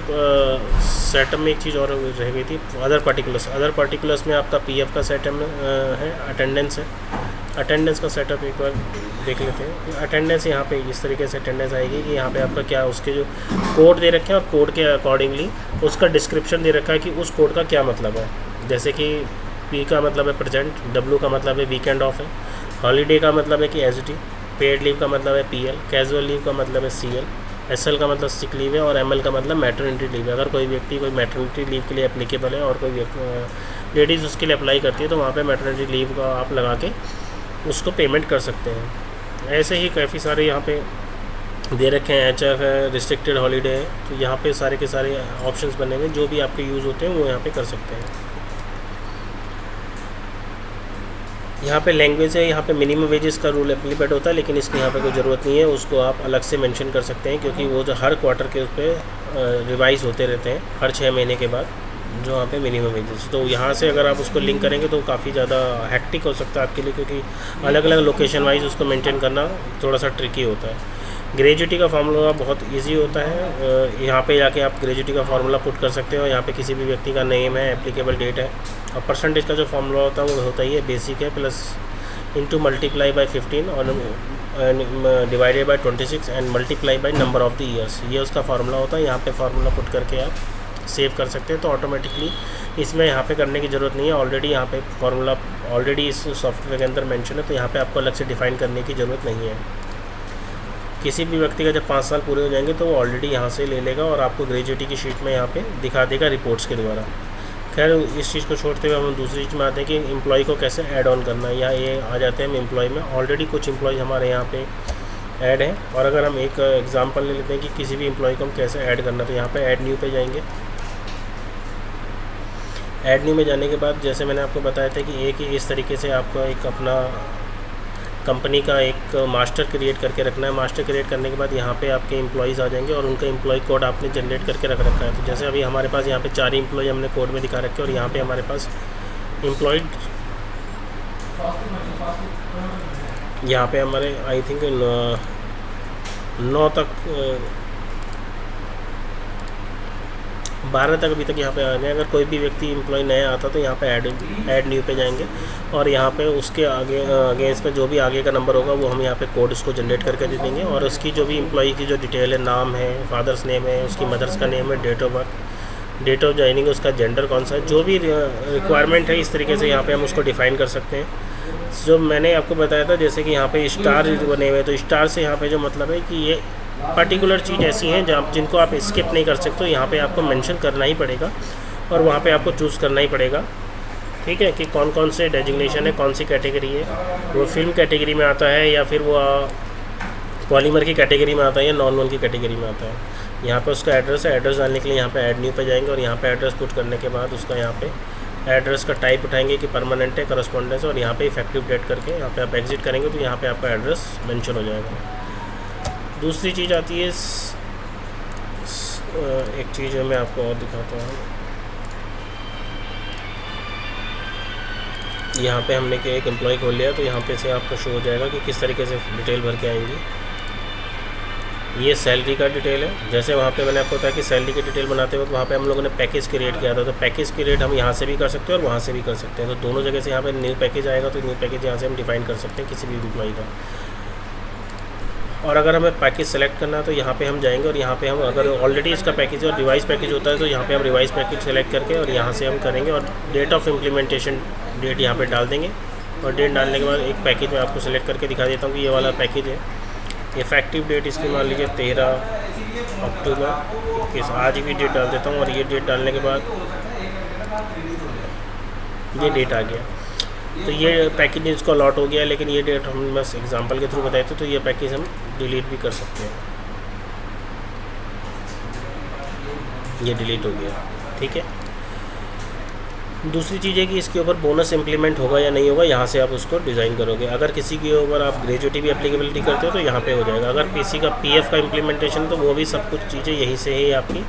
सेटअप में एक चीज़ और रह गई थी, अदर पर्टिकुलर्स में आपका पीएफ का सेटअप है, अटेंडेंस है। अटेंडेंस का सेटअप एक बार देख लेते हैं। अटेंडेंस यहाँ पे इस तरीके से अटेंडेंस आएगी कि यहाँ पे आपका क्या उसके जो कोड दे रखे हैं और कोड के अकॉर्डिंगली उसका डिस्क्रिप्शन दे रखा है कि उस कोड का क्या मतलब है। जैसे कि पी का मतलब है प्रेजेंट, डब्ल्यू का मतलब है वीकेंड ऑफ है, हॉलीडे का मतलब है कि एसडी, पेड लीव का मतलब है पीएल, कैजुअल लीव का मतलब है सीएल, एसएल का मतलब सिक लीव है और एमएल का मतलब मैटरनिटी लीव है। अगर कोई व्यक्ति कोई मैटरनिटी लीव के लिए एप्लीकेबल है और कोई लेडीज़ उसके लिए अप्लाई करती है तो वहाँ पे मैटरनिटी लीव का आप लगा के उसको पेमेंट कर सकते हैं। ऐसे ही काफ़ी सारे यहाँ पे दे रखे हैं, एचएफ है, रिस्ट्रिक्टेड हॉलीडे है। तो यहाँ पे सारे के सारे ऑप्शंस बने हुए हैं, जो भी आपके यूज़ होते हैं वो यहाँ पे कर सकते हैं। यहाँ पे लैंग्वेज है, यहाँ पे मिनिमम वेजेस का रूल एप्लीकेट होता है लेकिन इसकी यहाँ पे कोई ज़रूरत नहीं है, उसको आप अलग से मेंशन कर सकते हैं क्योंकि वो जो हर क्वार्टर के उस पर रिवाइज़ होते रहते हैं, हर 6 महीने के बाद जो यहाँ पे मिनिमम वेजेस। तो यहाँ से अगर आप उसको लिंक करेंगे तो काफ़ी ज़्यादा हैक्टिक हो सकता है आपके लिए क्योंकि अलग अलग लोकेशन वाइज उसको मेंटेन करना थोड़ा सा ट्रिकी होता है। ग्रेजुटी का फार्मूला बहुत इजी होता है, यहाँ पे जाके आप ग्रेजुटी का फार्मूला पुट कर सकते हो। यहाँ पे किसी भी व्यक्ति का नेम है, एप्लीकेबल डेट है और परसेंटेज का जो फार्मूला होता है वो होता ही है बेसिक है प्लस इंटू मल्टीप्लाई बाई 15 और divided by 26 and multiply by number of the years, ये उसका फार्मूला होता है। यहाँ पे फार्मूला पुट करके आप सेव कर सकते हैं तो ऑटोमेटिकली इसमें यहाँ पे करने की ज़रूरत नहीं है। ऑलरेडी यहाँ पे फार्मूला ऑलरेडी इस सॉफ्टवेयर के अंदर मेंशन है तो यहाँ पे आपको अलग से डिफ़ाइन करने की ज़रूरत नहीं है। किसी भी व्यक्ति का जब 5 साल पूरे हो जाएंगे तो वो ऑलरेडी यहाँ से ले लेगा और आपको ग्रेजुटी की शीट में यहाँ पे दिखा देगा रिपोर्ट्स के द्वारा। खैर इस चीज़ को छोड़ते हुए हम दूसरी चीज़ में आते हैं कि एम्प्लॉय को कैसे ऐड ऑन करना है। या ये आ जाते हैं हम एम्प्लॉय में। ऑलरेडी कुछ एम्प्लॉय हमारे यहाँ पे ऐड है। और अगर हम एक एग्जांपल ले लेते हैं कि किसी भी एम्प्लॉय को हम कैसे ऐड करना, तो यहाँ पे ऐड न्यू पे जाएंगे। ऐड न्यू में जाने के बाद जैसे मैंने आपको बताया था कि एक इस तरीके से आपको एक अपना कंपनी का एक मास्टर क्रिएट करके रखना है। मास्टर क्रिएट करने के बाद यहाँ पे आपके एम्प्लॉयज़ आ जाएंगे और उनका एम्प्लॉय कोड आपने जनरेट करके रख रखा है। तो जैसे अभी हमारे पास यहाँ पे 4 एम्प्लॉय हमने कोड में दिखा रखे और यहाँ पे हमारे पास एम्प्लॉय यहाँ पे हमारे आई थिंक 9 तक 12 तक अभी तक यहाँ पे आ गए। अगर कोई भी व्यक्ति एम्प्लॉय नया आता तो यहाँ पे ऐड न्यू पे जाएंगे और यहाँ पे उसके आगे अगेंस्ट में जो भी आगे का नंबर होगा वो हम यहाँ पे कोड उसको जनरेट करके दे देंगे। और उसकी जो भी एम्प्लॉय की जो डिटेल है, नाम है, फादर्स नेम है, उसकी मदर्स का नेम है, date of birth, date of joining, उसका जेंडर कौन सा है, जो भी रिक्वायरमेंट है इस तरीके से यहाँ पर हम उसको डिफ़ाइन कर सकते हैं। जो मैंने आपको बताया था जैसे कि यहाँ पे स्टार बने हुए, तो स्टार से यहाँ पे जो मतलब है कि ये पर्टिकुलर चीज़ ऐसी हैं जहाँ जिनको आप स्किप नहीं कर सकते, तो यहाँ पे आपको मेंशन करना ही पड़ेगा और वहाँ पे आपको चूज़ करना ही पड़ेगा। ठीक है, कि कौन कौन से डेजिग्नेशन है, कौन सी कैटेगरी है, वो फिल्म कैटेगरी में आता है या फिर वो पॉलीमर की कैटेगरी में आता है या नॉर्मल की कैटेगरी में आता है। यहाँ पे उसका एड्रेस है, एड्रेस डालने के लिए यहाँ पे ऐड न्यू पे जाएंगे और यहाँ पे एड्रेस पुट करने के बाद उसका यहाँ पे एड्रेस का टाइप उठाएंगे कि परमानेंट है, करस्पॉन्डेंस, और यहाँ पे इफेक्टिव डेट करके यहाँ पे आप एग्जिट करेंगे तो यहाँ पे आपका एड्रेस मेंशन हो जाएगा। दूसरी चीज़ आती है एक चीज़ मैं आपको और दिखाता हूँ। यहाँ पे हमने कि एक एम्प्लॉय खोल लिया तो यहाँ पे से आपको शो हो जाएगा कि किस तरीके से डिटेल भर के आएंगी। ये सैलरी का डिटेल है। जैसे वहाँ पे मैंने आपको बताया कि सैलरी की डिटेल बनाते वक्त वहाँ पे हम लोगों ने पैकेज क्रिएट किया था, तो पैकेज क्रिएट हम यहाँ से भी कर सकते हैं और वहाँ से भी कर सकते हैं। तो दोनों जगह से यहाँ पे न्यू पैकेज आएगा तो न्यू पैकेज यहाँ से हम डिफाइन कर सकते हैं किसी भी एम्प्लॉय का। और अगर हमें पैकेज सेलेक्ट करना है तो यहाँ पे हम जाएंगे और यहाँ पे हम अगर ऑलरेडी इसका पैकेज और रिवाइज पैकेज होता है तो यहाँ पे हम रिवाइज पैकेज सेलेक्ट करके और यहाँ से हम करेंगे और डेट ऑफ इम्प्लीमेंटेशन डेट यहाँ पे डाल देंगे। और डेट डालने के बाद एक पैकेज मैं आपको सेलेक्ट करके दिखा देता हूँ कि ये वाला पैकेज है। इफेक्टिव डेट इसकी मान लीजिए 13 अक्टूबर 21, आज की डेट डाल देता हूँ और ये डेट डालने के बाद ये डेट आ गया। तो ये पैकेज इसको अलॉट हो गया, लेकिन ये डेट हम बस एग्जांपल के थ्रू बताए थे, तो ये पैकेज हम डिलीट भी कर सकते हैं। ये डिलीट हो गया, ठीक है। दूसरी चीज़ है कि इसके ऊपर बोनस इंप्लीमेंट होगा या नहीं होगा, यहाँ से आप उसको डिज़ाइन करोगे। अगर किसी के ऊपर आप ग्रेजुएटी भी एप्लीकेबिलिटी करते हो तो यहाँ पे हो जाएगा। अगर किसी का पीएफ का इम्प्लीमेंटेशन तो वो भी सब कुछ चीज़ें यहीं से ही आपकी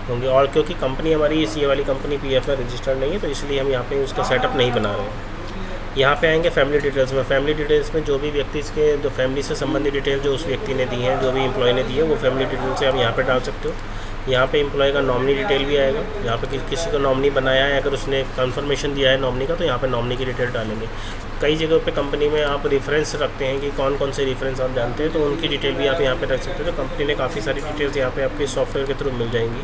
होंगी। और क्योंकि कंपनी हमारी ये वाली कंपनी पीएफ में रजिस्टर्ड नहीं है तो इसलिए हम यहाँ पे उसका सेटअप नहीं बना रहे हैं। यहाँ पे आएंगे फैमिली डिटेल्स में। फैमिली डिटेल्स में जो भी व्यक्ति इसके जो फैमिली से संबंधित डिटेल जो उस व्यक्ति ने दी है, जो भी एम्प्लॉय ने दी है, वो फैमिली डिटेल से आप यहाँ पे डाल सकते हो। यहाँ पे एम्प्लॉय का नॉमिनी डिटेल भी आएगा। यहाँ पे किसी को नॉमिनी बनाया है, अगर उसने कंफर्मेशन दिया है नॉमिनी का, तो यहाँ पे नॉमिनी की डिटेल डालेंगे। कई जगहों पे कंपनी में आप रेफरेंस रखते हैं कि कौन कौन से रेफरेंस आप जानते हैं, तो उनकी डिटेल भी आप यहाँ पे रख सकते हो। तो कंपनी ने काफ़ी सारी डिटेल्स यहाँ पे आपके सॉफ्टवेयर के थ्रू मिल जाएंगी।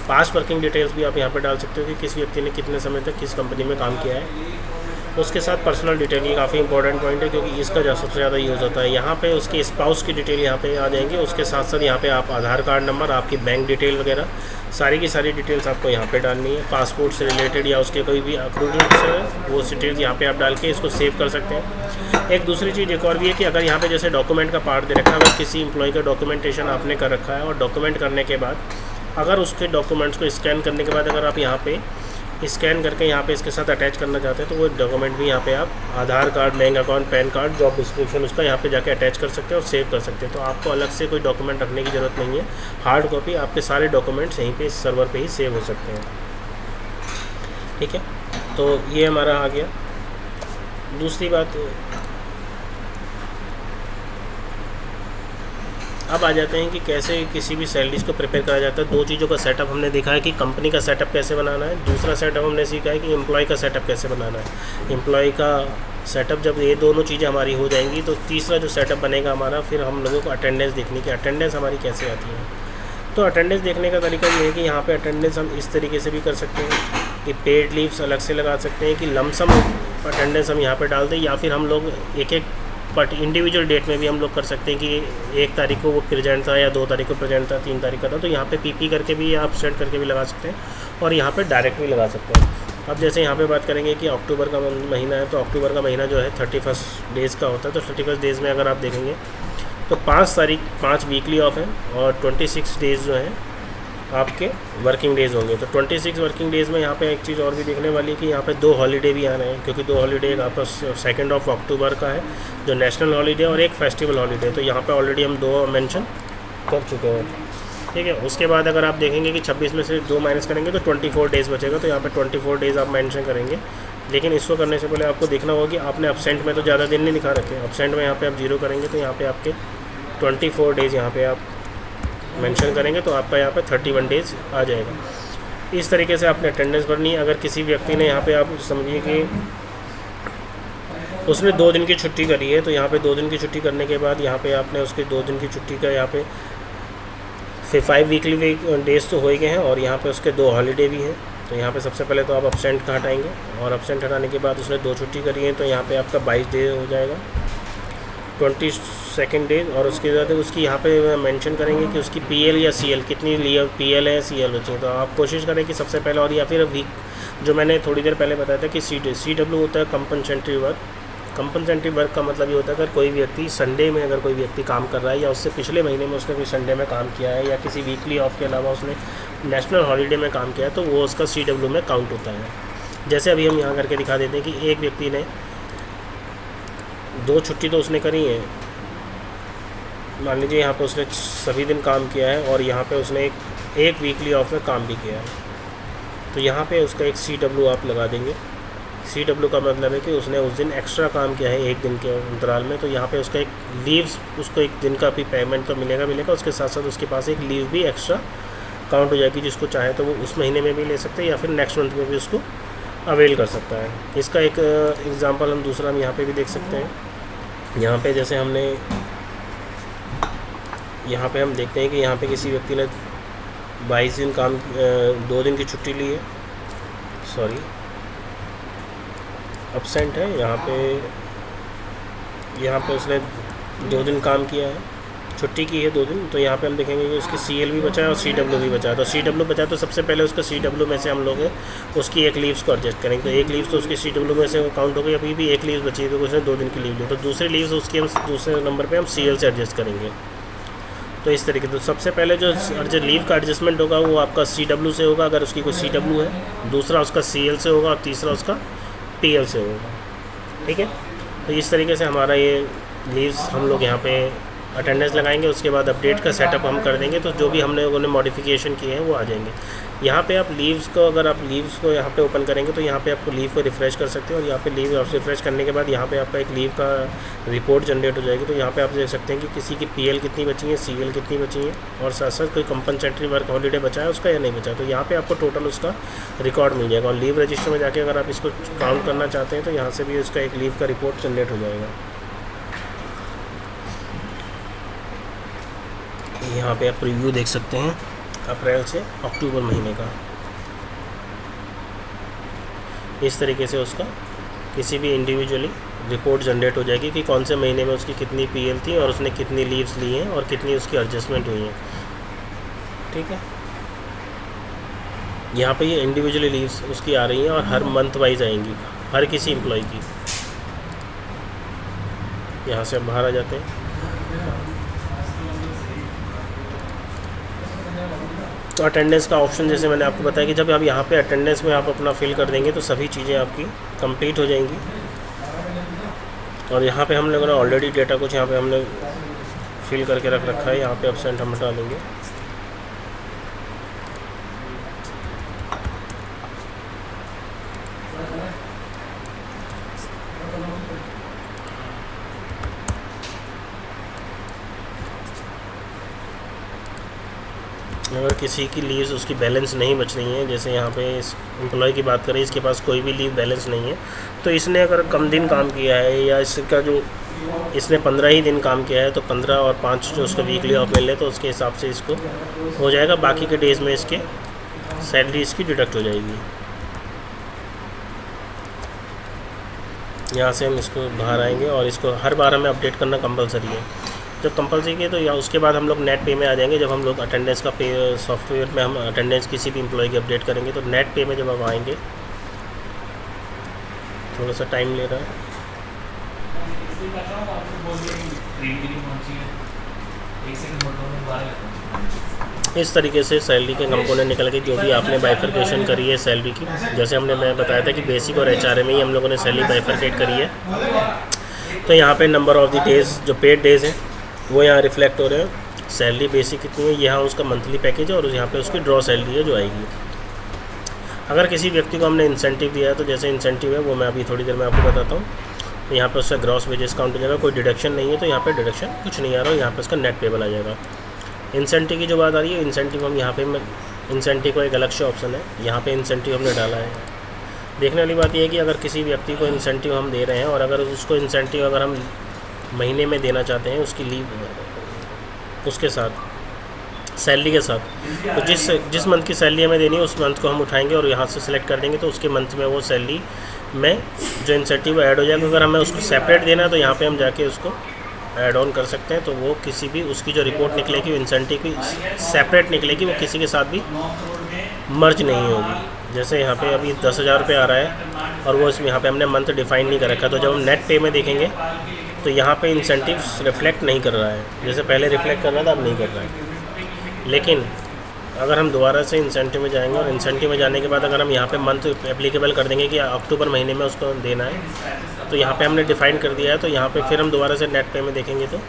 पास्ट वर्किंग डिटेल्स भी आप यहाँ पर डाल सकते हो कि किस व्यक्ति ने कितने समय तक किस कंपनी में काम किया है। उसके साथ पर्सनल डिटेल, ये काफ़ी इंपॉर्टेंट पॉइंट है क्योंकि इसका जो सबसे ज़्यादा यूज़ होता है। यहाँ पे उसके स्पाउस की डिटेल यहाँ पे आ जाएंगे। उसके साथ साथ यहाँ पे आप आधार कार्ड नंबर, आपकी बैंक डिटेल वगैरह सारी की सारी डिटेल्स आपको यहाँ पे डालनी है। पासपोर्ट से रिलेटेड या उसके कोई भी अक्रूवल्स है वो डिटेल्स यहाँ पे आप डाल के इसको सेव कर सकते हैं। एक दूसरी चीज़ एक और भी है कि अगर यहाँ पे जैसे डॉक्यूमेंट का पार्ट दे रखा है, अगर किसी एम्प्लॉय का डॉक्यूमेंटेशन आपने कर रखा है और डॉक्यूमेंट करने के बाद अगर उसके डॉक्यूमेंट्स को स्कैन करने के बाद अगर आप यहाँ पे स्कैन करके यहाँ पे इसके साथ अटैच करना चाहते हैं तो वो डॉक्यूमेंट भी यहाँ पे आप Aadhaar card, bank account, PAN card, job description उसका यहाँ पे जाके अटैच कर सकते हैं और सेव कर सकते हैं। तो आपको अलग से कोई डॉक्यूमेंट रखने की ज़रूरत नहीं है। हार्ड कॉपी आपके सारे डॉक्यूमेंट्स यहीं पे इस सर्वर पे ही सेव हो सकते हैं, ठीक है। तो ये हमारा आ गया। दूसरी बात, अब आ जाते हैं कि कैसे किसी भी सैलरीज को प्रिपेयर करा जाता है। दो चीज़ों का सेटअप हमने देखा है कि कंपनी का सेटअप कैसे बनाना है। दूसरा सेटअप हमने सीखा है कि एम्प्लॉय का सेटअप कैसे बनाना है। एम्प्लॉय का सेटअप जब ये दोनों चीज़ें हमारी हो जाएंगी तो तीसरा जो सेटअप बनेगा हमारा, फिर हम लोगों को अटेंडेंस देखने की, अटेंडेंस हमारी कैसे आती है। तो अटेंडेंस देखने का तरीका ये है कि यहाँ पर अटेंडेंस हम इस तरीके से भी कर सकते हैं कि पेड लीव्स अलग से लगा सकते हैं कि लमसम अटेंडेंस हम यहाँ पर डाल दें, या फिर हम लोग एक एक बट इंडिविजुअल डेट में भी हम लोग कर सकते हैं कि 1 तारीख को वो प्रेजेंट था या 2 तारीख को प्रेजेंट था, 3 तारीख का था। तो यहाँ पे पीपी करके भी आप सेट करके भी लगा सकते हैं और यहाँ पे डायरेक्ट भी लगा सकते हैं। अब जैसे यहाँ पे बात करेंगे कि अक्टूबर का महीना है, तो अक्टूबर का महीना जो है 31 डेज़ का होता है। तो 31 डेज़ में अगर आप देखेंगे तो 5 वीकली ऑफ है और 26 डेज़ जो हैं आपके वर्किंग डेज़ होंगे। तो 26 वर्किंग डेज़ में यहाँ पे एक चीज़ और भी देखने वाली है कि यहाँ पे 2 हॉलीडे भी आ रहे हैं, क्योंकि 2 हॉलीडे आपका 2 अक्टूबर का है जो नेशनल हॉलीडे और एक फेस्टिवल हॉलीडे। तो यहाँ पे ऑलरेडी हम 2 मेंशन कर चुके हैं, ठीक है। उसके बाद अगर आप देखेंगे कि 26 में से 2 माइनस करेंगे तो 24 डेज़ बचेगा, तो यहाँ पे 24 डेज़ आप मेंशन करेंगे। लेकिन इसको करने से पहले आपको देखना होगा कि आपने एब्सेंट में तो ज़्यादा दिन नहीं दिखा रखे। एब्सेंट में यहाँ पे आप 0 करेंगे तो यहाँ पे आपके 24 डेज़ यहाँ पे आप मेंशन करेंगे तो आपका यहाँ पे 31 डेज़ आ जाएगा। इस तरीके से आपने अटेंडेंस भरनी है। अगर किसी व्यक्ति ने यहाँ पे आप समझिए कि उसने 2 दिन की छुट्टी करी है, तो यहाँ पे 2 दिन की छुट्टी करने के बाद यहाँ पे आपने उसके 2 दिन की छुट्टी का यहाँ पे फिर 5 वीकली डेज़ तो हो ही गए हैं और यहाँ पे उसके 2 हॉलीडे भी हैं। तो यहाँ पे सबसे पहले तो आप एब्सेंट का हटाएंगे और एब्सेंट हटाने के बाद उसने 2 छुट्टी करी है तो यहाँ पे आपका 22 डे हो जाएगा, 22 डेज। और उसके बाद उसकी यहाँ पे मेंशन करेंगे कि उसकी पीएल या सीएल कितनी लीव पीएल है सीएल बची है। तो आप कोशिश करें कि सबसे पहले, और या फिर वीक जो मैंने थोड़ी देर पहले बताया था कि CW होता है कंपनसेंट्री वर्क। कंपनसेंट्री वर्क का मतलब ये होता है अगर कोई व्यक्ति संडे में अगर कोई व्यक्ति काम कर रहा है या उससे पिछले महीने में उसने कोई संडे में काम किया है या किसी वीकली ऑफ के अलावा उसने नेशनल हॉलीडे में काम किया है तो वो उसका CW में काउंट होता है। जैसे अभी हम यहाँ करके दिखा देते हैं कि एक व्यक्ति ने 2 छुट्टी तो उसने करी है, मान लीजिए यहाँ पे उसने सभी दिन काम किया है और यहाँ पे उसने एक वीकली ऑफ में काम भी किया है, तो यहाँ पे उसका एक CW आप लगा देंगे। CW का मतलब है कि उसने उस दिन एक्स्ट्रा काम किया है 1 दिन के अंतराल में, तो यहाँ पे उसका एक लीव्स उसको 1 दिन का भी पेमेंट तो मिलेगा। उसके साथ साथ उसके पास एक लीव भी एक्स्ट्रा काउंट हो जाएगी, जिसको चाहे तो वो उस महीने में भी ले सकते हैं या फिर नेक्स्ट मंथ में भी उसको अवेल कर सकता है। इसका एक एग्ज़ाम्पल हम दूसरा हम यहाँ पे भी देख सकते हैं। यहाँ पे जैसे हमने यहाँ पे हम देखते हैं कि यहाँ पे किसी व्यक्ति ने 22 दिन काम 2 दिन की छुट्टी ली है, सॉरी एब्सेंट है, यहाँ पे उसने 2 दिन काम किया है, छुट्टी की है 2 दिन। तो यहाँ पे हम देखेंगे कि उसकी CL भी बचा है और CW भी बचा है। तो CW बचा तो सबसे पहले उसका CW में से हम लोग उसकी एक लीव्स को एडजस्ट करेंगे। तो एक लीव्स तो उसकी CW में से काउंट हो गई, अभी भी एक लीव्स बची है क्योंकि उसने 2 दिन की लीव ली। तो दूसरी लीव्स उसकी हम दूसरे नंबर पर हम CL से एडजस्ट करेंगे। तो इस तरीके से सबसे पहले जो लीव का एडजस्टमेंट होगा वो आपका CW से होगा अगर उसकी कोई CW है, दूसरा उसका CL से होगा और तीसरा उसका PL से होगा, ठीक है। तो इस तरीके से हमारा ये लीव्स हम लोग यहाँ पे अटेंडेंस लगाएंगे। उसके बाद अपडेट का सेटअप हम कर देंगे, तो जो भी हमने उन्होंने मॉडिफिकेशन किए हैं वो आ जाएंगे। यहाँ पे आप लीव्स को अगर आप लीव्स को यहाँ पे ओपन करेंगे तो यहाँ पे आपको लीव को रिफ़्रेश कर सकते हो और यहाँ पे लीव रिफ़्रेश करने के बाद यहाँ पे आपका एक लीव का रिपोर्ट जनरेट हो जाएगी। तो यहाँ पे आप देख सकते हैं कि किसी की PL कितनी बची है, CL कितनी बची है और साथ साथ कोई कंपनसेटरी वर्क हॉलीडे बचा है उसका या नहीं बचा है। तो यहाँ पर आपको टोटल उसका रिकॉर्ड मिल जाएगा और लीव रजिस्टर में जाके अगर आप इसको काउंट करना चाहते हैं तो यहाँ से भी उसका एक लीव का रिपोर्ट जनरेट हो जाएगा। यहाँ पे आप प्रीव्यू देख सकते हैं अप्रैल से अक्टूबर महीने का। इस तरीके से उसका किसी भी इंडिविजुअली रिपोर्ट जनरेट हो जाएगी कि कौन से महीने में उसकी कितनी PL थी और उसने कितनी लीव्स ली हैं और कितनी उसकी एडजस्टमेंट हुई हैं, ठीक है। यहाँ पे ये इंडिविजुअली लीव्स उसकी आ रही हैं और हर मंथ वाइज आएंगी हर किसी एम्प्लॉय की। यहाँ से हम बाहर आ जाते हैं। तो अटेंडेंस का ऑप्शन जैसे मैंने आपको बताया कि जब आप यहाँ पे अटेंडेंस में आप अपना फिल कर देंगे तो सभी चीज़ें आपकी कंप्लीट हो जाएंगी। और यहाँ पे हम लोगों ने ऑलरेडी डेटा कुछ यहाँ पे हमने फिल करके रख रखा है। यहाँ पे एब्सेंट हम हटा देंगे। अगर किसी की लीव्स उसकी बैलेंस नहीं बच रही है, जैसे यहाँ पे इस एम्प्लॉय की बात करें, इसके पास कोई भी लीव बैलेंस नहीं है, तो इसने अगर कम दिन काम किया है या इसका जो इसने 15 ही दिन काम किया है तो 15 और 5 जो उसको वीकली ऑफ मिल रहे तो उसके हिसाब से इसको हो जाएगा। बाकी के डेज़ में इसके सैलरी इसकी डिडक्ट हो जाएगी। यहाँ से हम इसको बाहर आएंगे और इसको हर बार हमें अपडेट करना कंपलसरी है। जब कंपलसरी है तो या उसके बाद हम लोग नेट पे में आ जाएंगे। जब हम लोग अटेंडेंस का पे सॉफ्टवेयर में हम अटेंडेंस किसी भी एम्प्लॉय की अपडेट करेंगे तो नेट पे में जब हम आएंगे, थोड़ा सा टाइम ले रहा है। इस तरीके से सैलरी के कंपोनेंट निकल के जो भी आपने बाइफरकेशन करी है सैलरी की, जैसे मैं बताया था कि बेसिक और एचआरए में ही हम लोगों ने सैलरी बाइफरकेट करी है। तो यहाँ पे नंबर ऑफ़ द डेज़ जो पेड डेज़ हैं वो यहाँ रिफ्लेक्ट हो रहे हैं। सैलरी बेसिक कितनी है, यहाँ उसका मंथली पैकेज है और यहाँ पे उसकी ड्रॉ सैलरी है जो आएगी। अगर किसी व्यक्ति को हमने इंसेंटिव दिया है तो जैसे इंसेंटिव है वो मैं अभी थोड़ी देर में आपको बताता हूँ। तो यहाँ पे उसका ग्रॉस वेजेस काउंट हो जाएगा, कोई डिडक्शन नहीं है तो यहाँ पे डिडक्शन कुछ नहीं आ रहा है, यहाँ पे उसका नेट पेबल आ जाएगा। इंसेंटिव की जो बात आ रही है, इंसेंटिव हम यहाँ पे इंसेंटिव का एक अलग से ऑप्शन है, यहाँ पे इंसेंटिव हमने डाला है। देखने वाली बात यह है कि अगर किसी व्यक्ति को इंसेंटिव हम दे रहे हैं और अगर उसको इंसेंटिव अगर हम महीने में देना चाहते हैं उसकी लीव उसके साथ सैलरी के साथ, तो जिस मंथ की सैलरी हमें देनी है उस मंथ को हम उठाएंगे और यहाँ से सिलेक्ट कर देंगे तो उसके मंथ में वो सैलरी में जो इंसेंटिव ऐड हो जाएगा। अगर हमें उसको सेपरेट देना है तो यहाँ पे हम जाके उसको ऐड ऑन कर सकते हैं, तो वो किसी भी उसकी जो रिपोर्ट निकलेगी इंसेंटिव की सेपरेट निकलेगी, वो किसी के साथ भी मर्ज नहीं होगी। जैसे यहाँ पे अभी 10,000 रुपये आ रहा है और वो इसमें यहाँ पे हमने मंथ डिफाइन नहीं कर रखा, तो जब हम नेट पे में देखेंगे तो यहाँ पे इंसेंटिव रिफ्लेक्ट नहीं कर रहा है, जैसे पहले रिफ्लेक्ट कर रहा था अब नहीं कर रहा है। लेकिन अगर हम दोबारा से इंसेंटिव में जाएंगे और इंसेंटिव में जाने के बाद अगर हम यहाँ पे मंथ एप्लीकेबल कर देंगे कि अक्टूबर महीने में उसको देना है, तो यहाँ पे हमने डिफ़ाइन कर दिया है। तो यहाँ पे फिर हम दोबारा से नेट पे में देखेंगे तो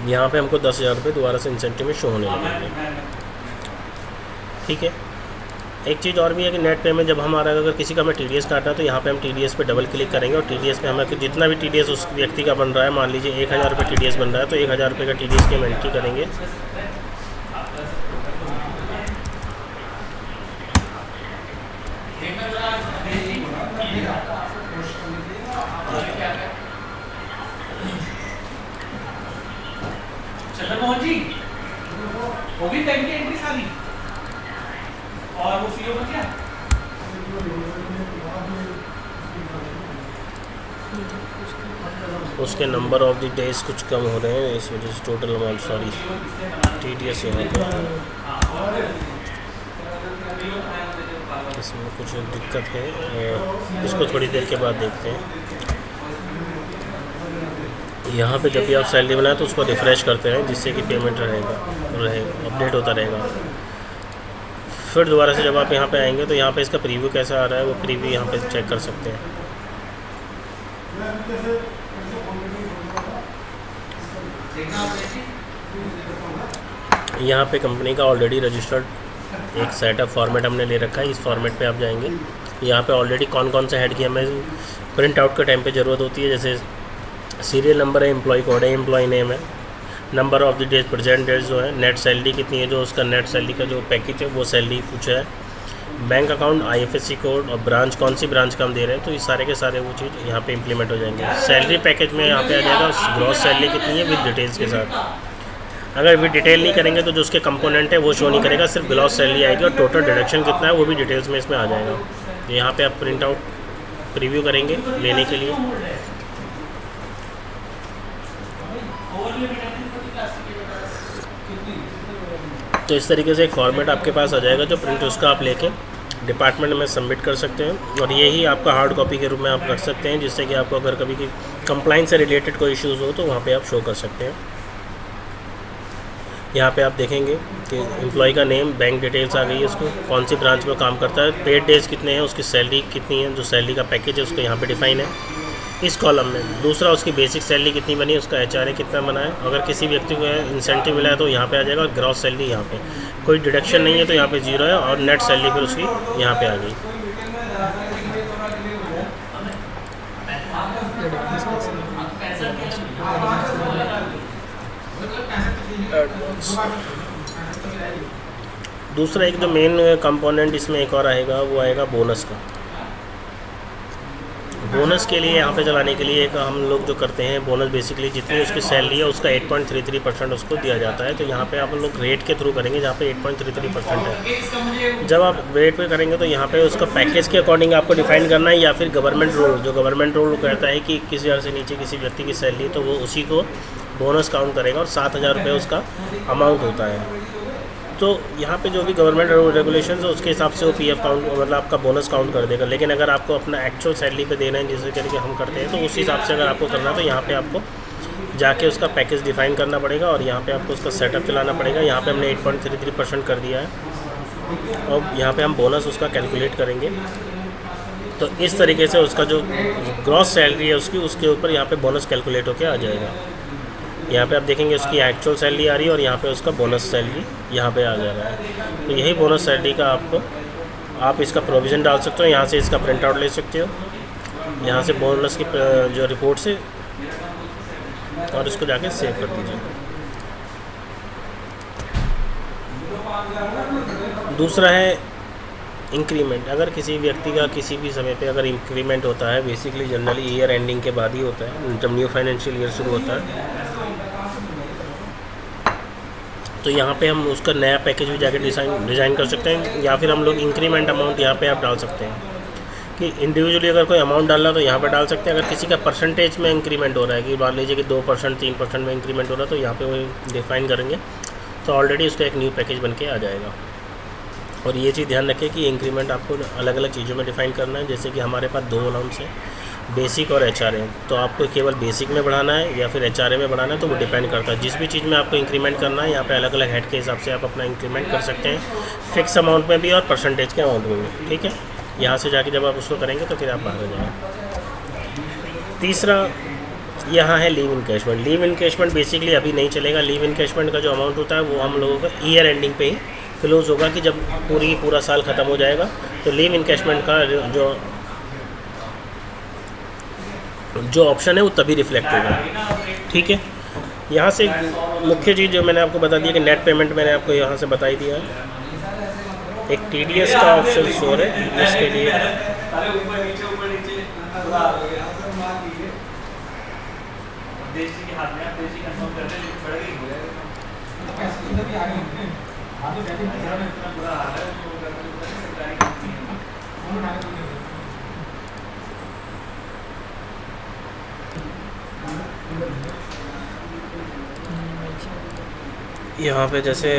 यहाँ पे हमको 10,000 रुपये दोबारा से इंसेंटिव में शो होने लगेंगे। ठीक है, एक चीज़ और भी है कि नेट पे में जब हमारा अगर किसी का हमें TDS काटना है तो यहाँ पे हम TDS पे डबल क्लिक करेंगे और TDS पे हमें जितना भी TDS उस व्यक्ति का बन रहा है, मान लीजिए 1,000 रुपये TDS बन रहा है तो 1,000 रुपये का TDS की हम एंट्री करेंगे। और वो सीओ बन गया। उसके नंबर ऑफ द डेज कुछ कम हो रहे हैं, इस वजह से टोटल अमाउंट सॉरी TDS यहाँ पर इसमें कुछ दिक्कत है, इसको थोड़ी देर के बाद देखते हैं। यहाँ पे जब भी आप सैलरी बनाए तो उसको रिफ़्रेश करते हैं जिससे कि पेमेंट रहेगा अपडेट होता रहेगा। फिर दोबारा से जब आप यहाँ पे आएंगे तो यहाँ पे इसका प्रीव्यू कैसा आ रहा है वो प्रीव्यू यहाँ पे चेक कर सकते हैं। यहाँ पे कंपनी का ऑलरेडी रजिस्टर्ड एक सेटअप फॉर्मेट हमने ले रखा है, इस फॉर्मेट पे आप जाएंगे। यहाँ पे ऑलरेडी कौन कौन से हेड की हमें प्रिंट आउट के टाइम पे ज़रूरत होती है, जैसे सीरियल नंबर है, एम्प्लॉय कोड है, एम्प्लॉय नेम है, number of the days present days जो है, नेट सैलरी कितनी है जो उसका नेट सैलरी का जो पैकेज है वो सैलरी पूछा है, बैंक अकाउंट, IFSC कोड और ब्रांच कौन सी ब्रांच का हम दे रहे हैं, तो ये सारे के सारे वो चीज़ यहाँ पे इंप्लीमेंट हो जाएंगे। सैलरी पैकेज में यहाँ पे आ जाएगा ग्रॉस सैलरी कितनी है विद डिटेल्स के साथ। अगर विद डिटेल नहीं करेंगे तो जो उसके कंपोनेंट है वो शो नहीं करेगा, सिर्फ ग्रॉस सैलरी आएगी और टोटल डिडक्शन कितना है वो भी डिटेल्स में इसमें आ जाएगा। यहाँ पर आप प्रिंट आउट प्रीव्यू करेंगे लेने के लिए। तो इस तरीके से एक फॉर्मेट आपके पास आ जाएगा जो प्रिंट उसका आप लेके डिपार्टमेंट में सबमिट कर सकते हैं और यही आपका हार्ड कॉपी के रूप में आप रख सकते हैं, जिससे कि आपको अगर कभी की कंप्लाइंस से रिलेटेड कोई इश्यूज़ हो तो वहाँ पे आप शो कर सकते हैं। यहाँ पे आप देखेंगे कि एम्प्लॉय का नेम, बैंक डिटेल्स आ गई है, उसको कौन सी ब्रांच में काम करता है, पेड डेज कितने हैं, उसकी सैलरी कितनी है, जो सैलरी का पैकेज है उसको यहाँ पे डिफाइन है इस कॉलम में। दूसरा उसकी बेसिक सैलरी कितनी बनी, उसका HRA कितना बना है, अगर किसी व्यक्ति को इंसेंटिव मिला है तो यहाँ पे आ जाएगा और ग्रॉस सैलरी यहाँ पे कोई डिडक्शन नहीं है तो यहाँ पे 0 है और नेट सैलरी फिर उसकी यहाँ पे आ गई। दूसरा एक जो मेन कंपोनेंट इसमें एक और आएगा वो आएगा बोनस का। बोनस के लिए यहाँ पे चलाने के लिए एक हम लोग जो करते हैं, बोनस बेसिकली जितनी उसकी सैलरी है उसका 8.33% उसको दिया जाता है। तो यहाँ पे आप लोग रेट के थ्रू करेंगे जहाँ पे 8.33% है। जब आप रेट पे करेंगे तो यहाँ पे उसका पैकेज के अकॉर्डिंग आपको डिफाइन करना है या फिर गवर्नमेंट रूल, जो गवर्नमेंट रूल कहता है कि 21,000 से नीचे किसी व्यक्ति की सैलरी तो वो उसी को बोनस काउंट करेगा और 7,000 रुपये उसका अमाउंट होता है। तो यहाँ पे जो भी गवर्नमेंट रेगुलेशन है उसके हिसाब से वो PF काउंट मतलब आपका बोनस काउंट कर देगा। लेकिन अगर आपको अपना एक्चुअल सैलरी पे देना है जैसे करके हम करते हैं तो उस हिसाब से अगर आपको करना है तो यहाँ पे आपको जाके उसका पैकेज डिफाइन करना पड़ेगा और यहाँ पे आपको उसका सेटअप चलाना पड़ेगा। यहाँ पे हमने 8.33% कर दिया है और यहाँ पे हम बोनस उसका कैलकुलेट करेंगे। तो इस तरीके से उसका जो ग्रॉस सैलरी है उसकी, उसके ऊपर यहाँ पे बोनस कैलकुलेट होकर आ जाएगा। यहाँ पे आप देखेंगे उसकी एक्चुअल सैलरी आ रही है और यहाँ पे उसका बोनस सैलरी यहाँ पे आ जा रहा है। तो यही बोनस सैलरी का आपको, आप इसका प्रोविज़न डाल सकते हो, यहाँ से इसका प्रिंट आउट ले सकते हो, यहाँ से बोनस की जो रिपोर्ट से, और इसको जाके सेव कर दीजिए। दूसरा है इंक्रीमेंट। अगर किसी व्यक्ति का किसी भी समय पे अगर इंक्रीमेंट होता है, बेसिकली जनरली ईयर एंडिंग के बाद ही होता है, जब न्यू फाइनेंशियल ईयर शुरू होता है, तो यहाँ पे हम उसका नया पैकेज भी जाके डिज़ाइन कर सकते हैं, या फिर हम लोग इंक्रीमेंट अमाउंट यहाँ पे आप डाल सकते हैं कि इंडिविजुअली अगर कोई अमाउंट डालना तो यहाँ पे डाल सकते हैं। अगर किसी का परसेंटेज में इंक्रीमेंट हो रहा है कि मान लीजिए कि 2% 3% में इंक्रीमेंट हो रहा है, तो यहाँ पे वो डिफ़ाइन करेंगे तो ऑलरेडी उसका एक न्यू पैकेज बन के आ जाएगा। और ये चीज़ ध्यान रखें कि इंक्रीमेंट आपको अलग अलग चीज़ों में डिफ़ाइन करना है। जैसे कि हमारे पास 2 अलाउंस है, बेसिक और HRA, तो आपको केवल बेसिक में बढ़ाना है या फिर HRA में बढ़ाना है, तो वो डिपेंड करता है। जिस भी चीज़ में आपको इंक्रीमेंट करना है, यहाँ पे अलग अलग हेड के हिसाब से आप अपना इंक्रीमेंट कर सकते हैं, फिक्स अमाउंट में भी और परसेंटेज के अमाउंट में भी। ठीक है, यहाँ से जाके जब आप उसको करेंगे तो फिर आप बाहर हो जाएंगे। तीसरा यहाँ है leave encashment. Leave encashment basically अभी नहीं चलेगा। लीव इनकैशमेंट का जो अमाउंट होता है वो हम लोगों का ईयर एंडिंग पे ही क्लोज होगा, कि जब पूरा साल ख़त्म हो जाएगा तो लीव इनकैशमेंट का जो ऑप्शन है वो तभी रिफ्लेक्ट होगा। ठीक है, यहाँ से मुख्य चीज़ जो मैंने आपको बता दिया कि नेट पेमेंट मैंने आपको यहाँ से बता ही दिया है। एक TDS का ऑप्शन शोर है, जिसके लिए यहाँ पे जैसे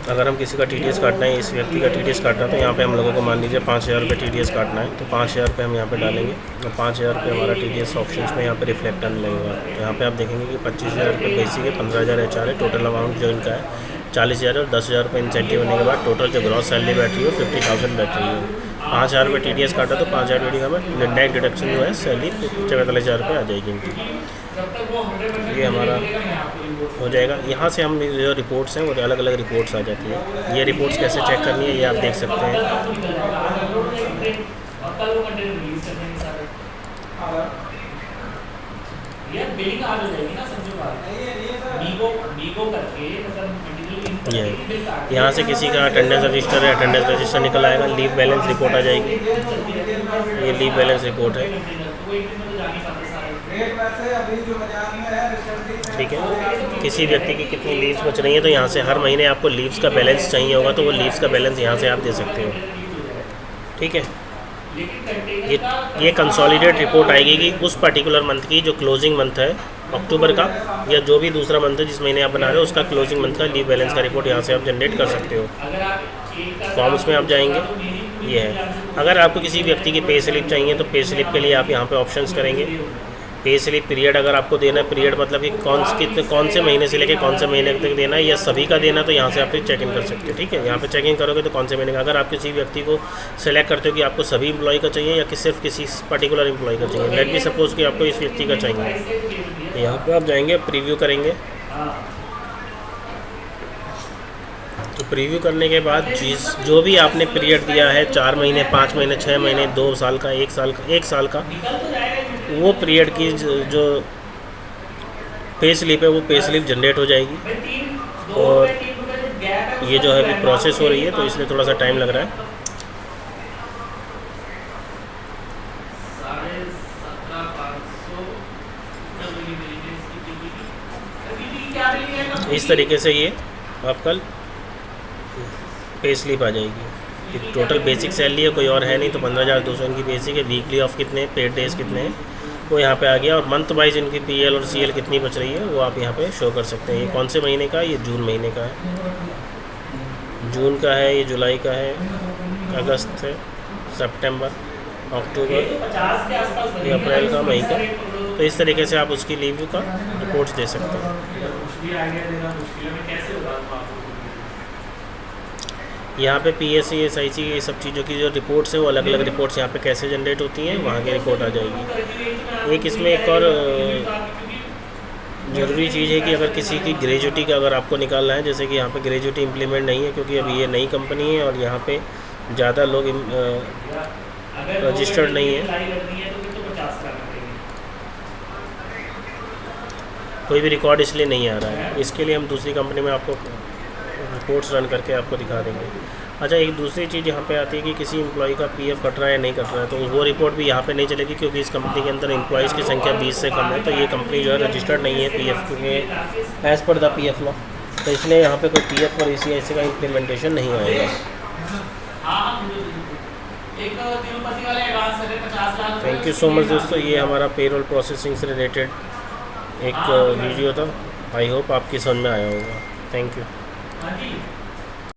अगर हम किसी का TDS काटना है, इस व्यक्ति का TDS काटना है, तो यहाँ पे हम लोगों को मान लीजिए 5,000 रुपये TDS काटना है, तो 5,000 रुपये हम यहाँ पे डालेंगे और 5,000 रुपये हमारा TDS ऑप्शंस में यहाँ पे रिफ्लेक्ट आने लगेगा। तो यहाँ पे आप देखेंगे कि 25,000 रुपये बेसिक है, 15,000 HRA, टोटल अमाउंट जो इनका है 40,000 और 10,000 रुपये इंसेंटिव होने के बाद टोटल जो ग्रॉस सैलरी बैठ रही है 50,000 बैठ रही है। 5,000 रुपये TDS काटा तो 5,000 रुपये हमें नेट डिडक्शन जो है सैलरी 44,000 रुपये आ जाएगी इनकी। ये हमारा हो जाएगा। यहाँ से हम जो रिपोर्ट्स हैं वो अलग अलग रिपोर्ट्स आ जाती हैं। ये रिपोर्ट्स कैसे चेक करनी है ये आप देख सकते हैं। ये यहाँ से किसी का अटेंडेंस रजिस्टर है, अटेंडेंस रजिस्टर निकल आएगा, लीव बैलेंस रिपोर्ट आ जाएगी। ये लीव बैलेंस रिपोर्ट है। ठीक है, किसी व्यक्ति की कितनी लीव्स बच रही हैं, तो यहाँ से हर महीने आपको लीव्स का बैलेंस चाहिए होगा, तो वो लीव्स का बैलेंस यहाँ से आप दे सकते हो। ठीक है, ये कंसोलिडेट रिपोर्ट आएगी कि उस पर्टिकुलर मंथ की जो क्लोजिंग मंथ है अक्टूबर का, या जो भी दूसरा मंथ है जिस महीने आप बना रहे हो उसका क्लोजिंग मंथ का लीव बैलेंस का रिपोर्ट यहाँ से आप जनरेट कर सकते हो। फॉर्म्स में आप जाएंगे, ये है। अगर आपको किसी व्यक्ति की पे स्लिप चाहिए तो पे स्लिप के लिए आप यहाँ पे ऑप्शंस करेंगे। पे स्लिप पीरियड अगर आपको देना है, पीरियड मतलब कि कौन से महीने से लेकर कौन से महीने तक देना है या सभी का देना, तो यहाँ से आप फिर चेक इन कर सकते हो। ठीक है, यहाँ पे चेक इन करोगे तो कौन से महीने का। अगर आप किसी व्यक्ति को सेलेक्ट करते हो कि आपको सभी एम्प्लॉय का चाहिए या कि सिर्फ किसी पर्टिकुलर एम्प्लॉय का चाहिए, लेट बी सपोज कि आपको इस व्यक्ति का चाहिए, यहाँ पर आप जाएंगे, प्रीव्यू करेंगे। तो प्रीव्यू करने के बाद जो भी आपने पीरियड दिया है 4 महीने, 5 महीने, 6 महीने, 2 साल का, 1 साल का, वो पीरियड की जो पे स्लिप है वो पे स्लिप जनरेट हो जाएगी। और ये जो है अभी प्रोसेस हो रही है तो इसलिए थोड़ा सा टाइम लग रहा है। इस तरीके से ये आपका पे स्लिप आ जाएगी। टोटल बेसिक सैलरी है, कोई और है नहीं, तो 15,200 इनकी बेसिक है। वीकली ऑफ कितने, पेड डेज कितने हैं वो यहाँ पे आ गया, और मंथ वाइज इनकी PL और CL कितनी बच रही है वो आप यहाँ पे शो कर सकते हैं। ये कौन से महीने का है, ये जून महीने का है, जून का है, ये जुलाई का है, अगस्त है, सितंबर, अक्टूबर, ये अप्रैल का, मई का, तो इस तरीके से आप उसकी लीव का रिपोर्ट्स दे सकते हैं। कुछ भी आइडिया देना मुश्किल है, मैं कैसे बताऊँ आपको? यहाँ पे PSC SIC ये सब चीज़ों की जो रिपोर्ट्स है वो अलग अलग रिपोर्ट्स यहाँ पे कैसे जनरेट होती हैं, वहाँ की रिपोर्ट आ जाएगी। एक इसमें एक और ज़रूरी चीज़ है कि अगर किसी की ग्रेजुटी का अगर आपको निकालना है, जैसे कि यहाँ पे ग्रेजुटी इम्प्लीमेंट नहीं है क्योंकि अभी ये नई कंपनी है और यहाँ पे ज़्यादा लोग रजिस्टर्ड नहीं है, कोई भी रिकॉर्ड इसलिए नहीं आ रहा है। इसके लिए हम दूसरी कंपनी में आपको रिपोर्ट्स रन करके आपको दिखा देंगे। अच्छा, एक दूसरी चीज़ यहाँ पे आती है कि किसी एम्प्लॉय का PF कट रहा है या नहीं कट रहा है, तो वो रिपोर्ट भी यहाँ पे नहीं चलेगी क्योंकि इस कंपनी के अंदर एम्प्लॉयज़ की संख्या 20 से कम है। तो ये कंपनी जो है रजिस्टर्ड नहीं है PF क्योंकि as per the PF law, तो इसलिए यहाँ पे कोई PF और ECIC का इम्प्लीमेंटेशन नहीं आएगा। थैंक यू सो मच दोस्तों, ये हमारा पेरोल प्रोसेसिंग से रिलेटेड एक वीडियो था। आई होप आपकी समझ में आया होगा। Thank you.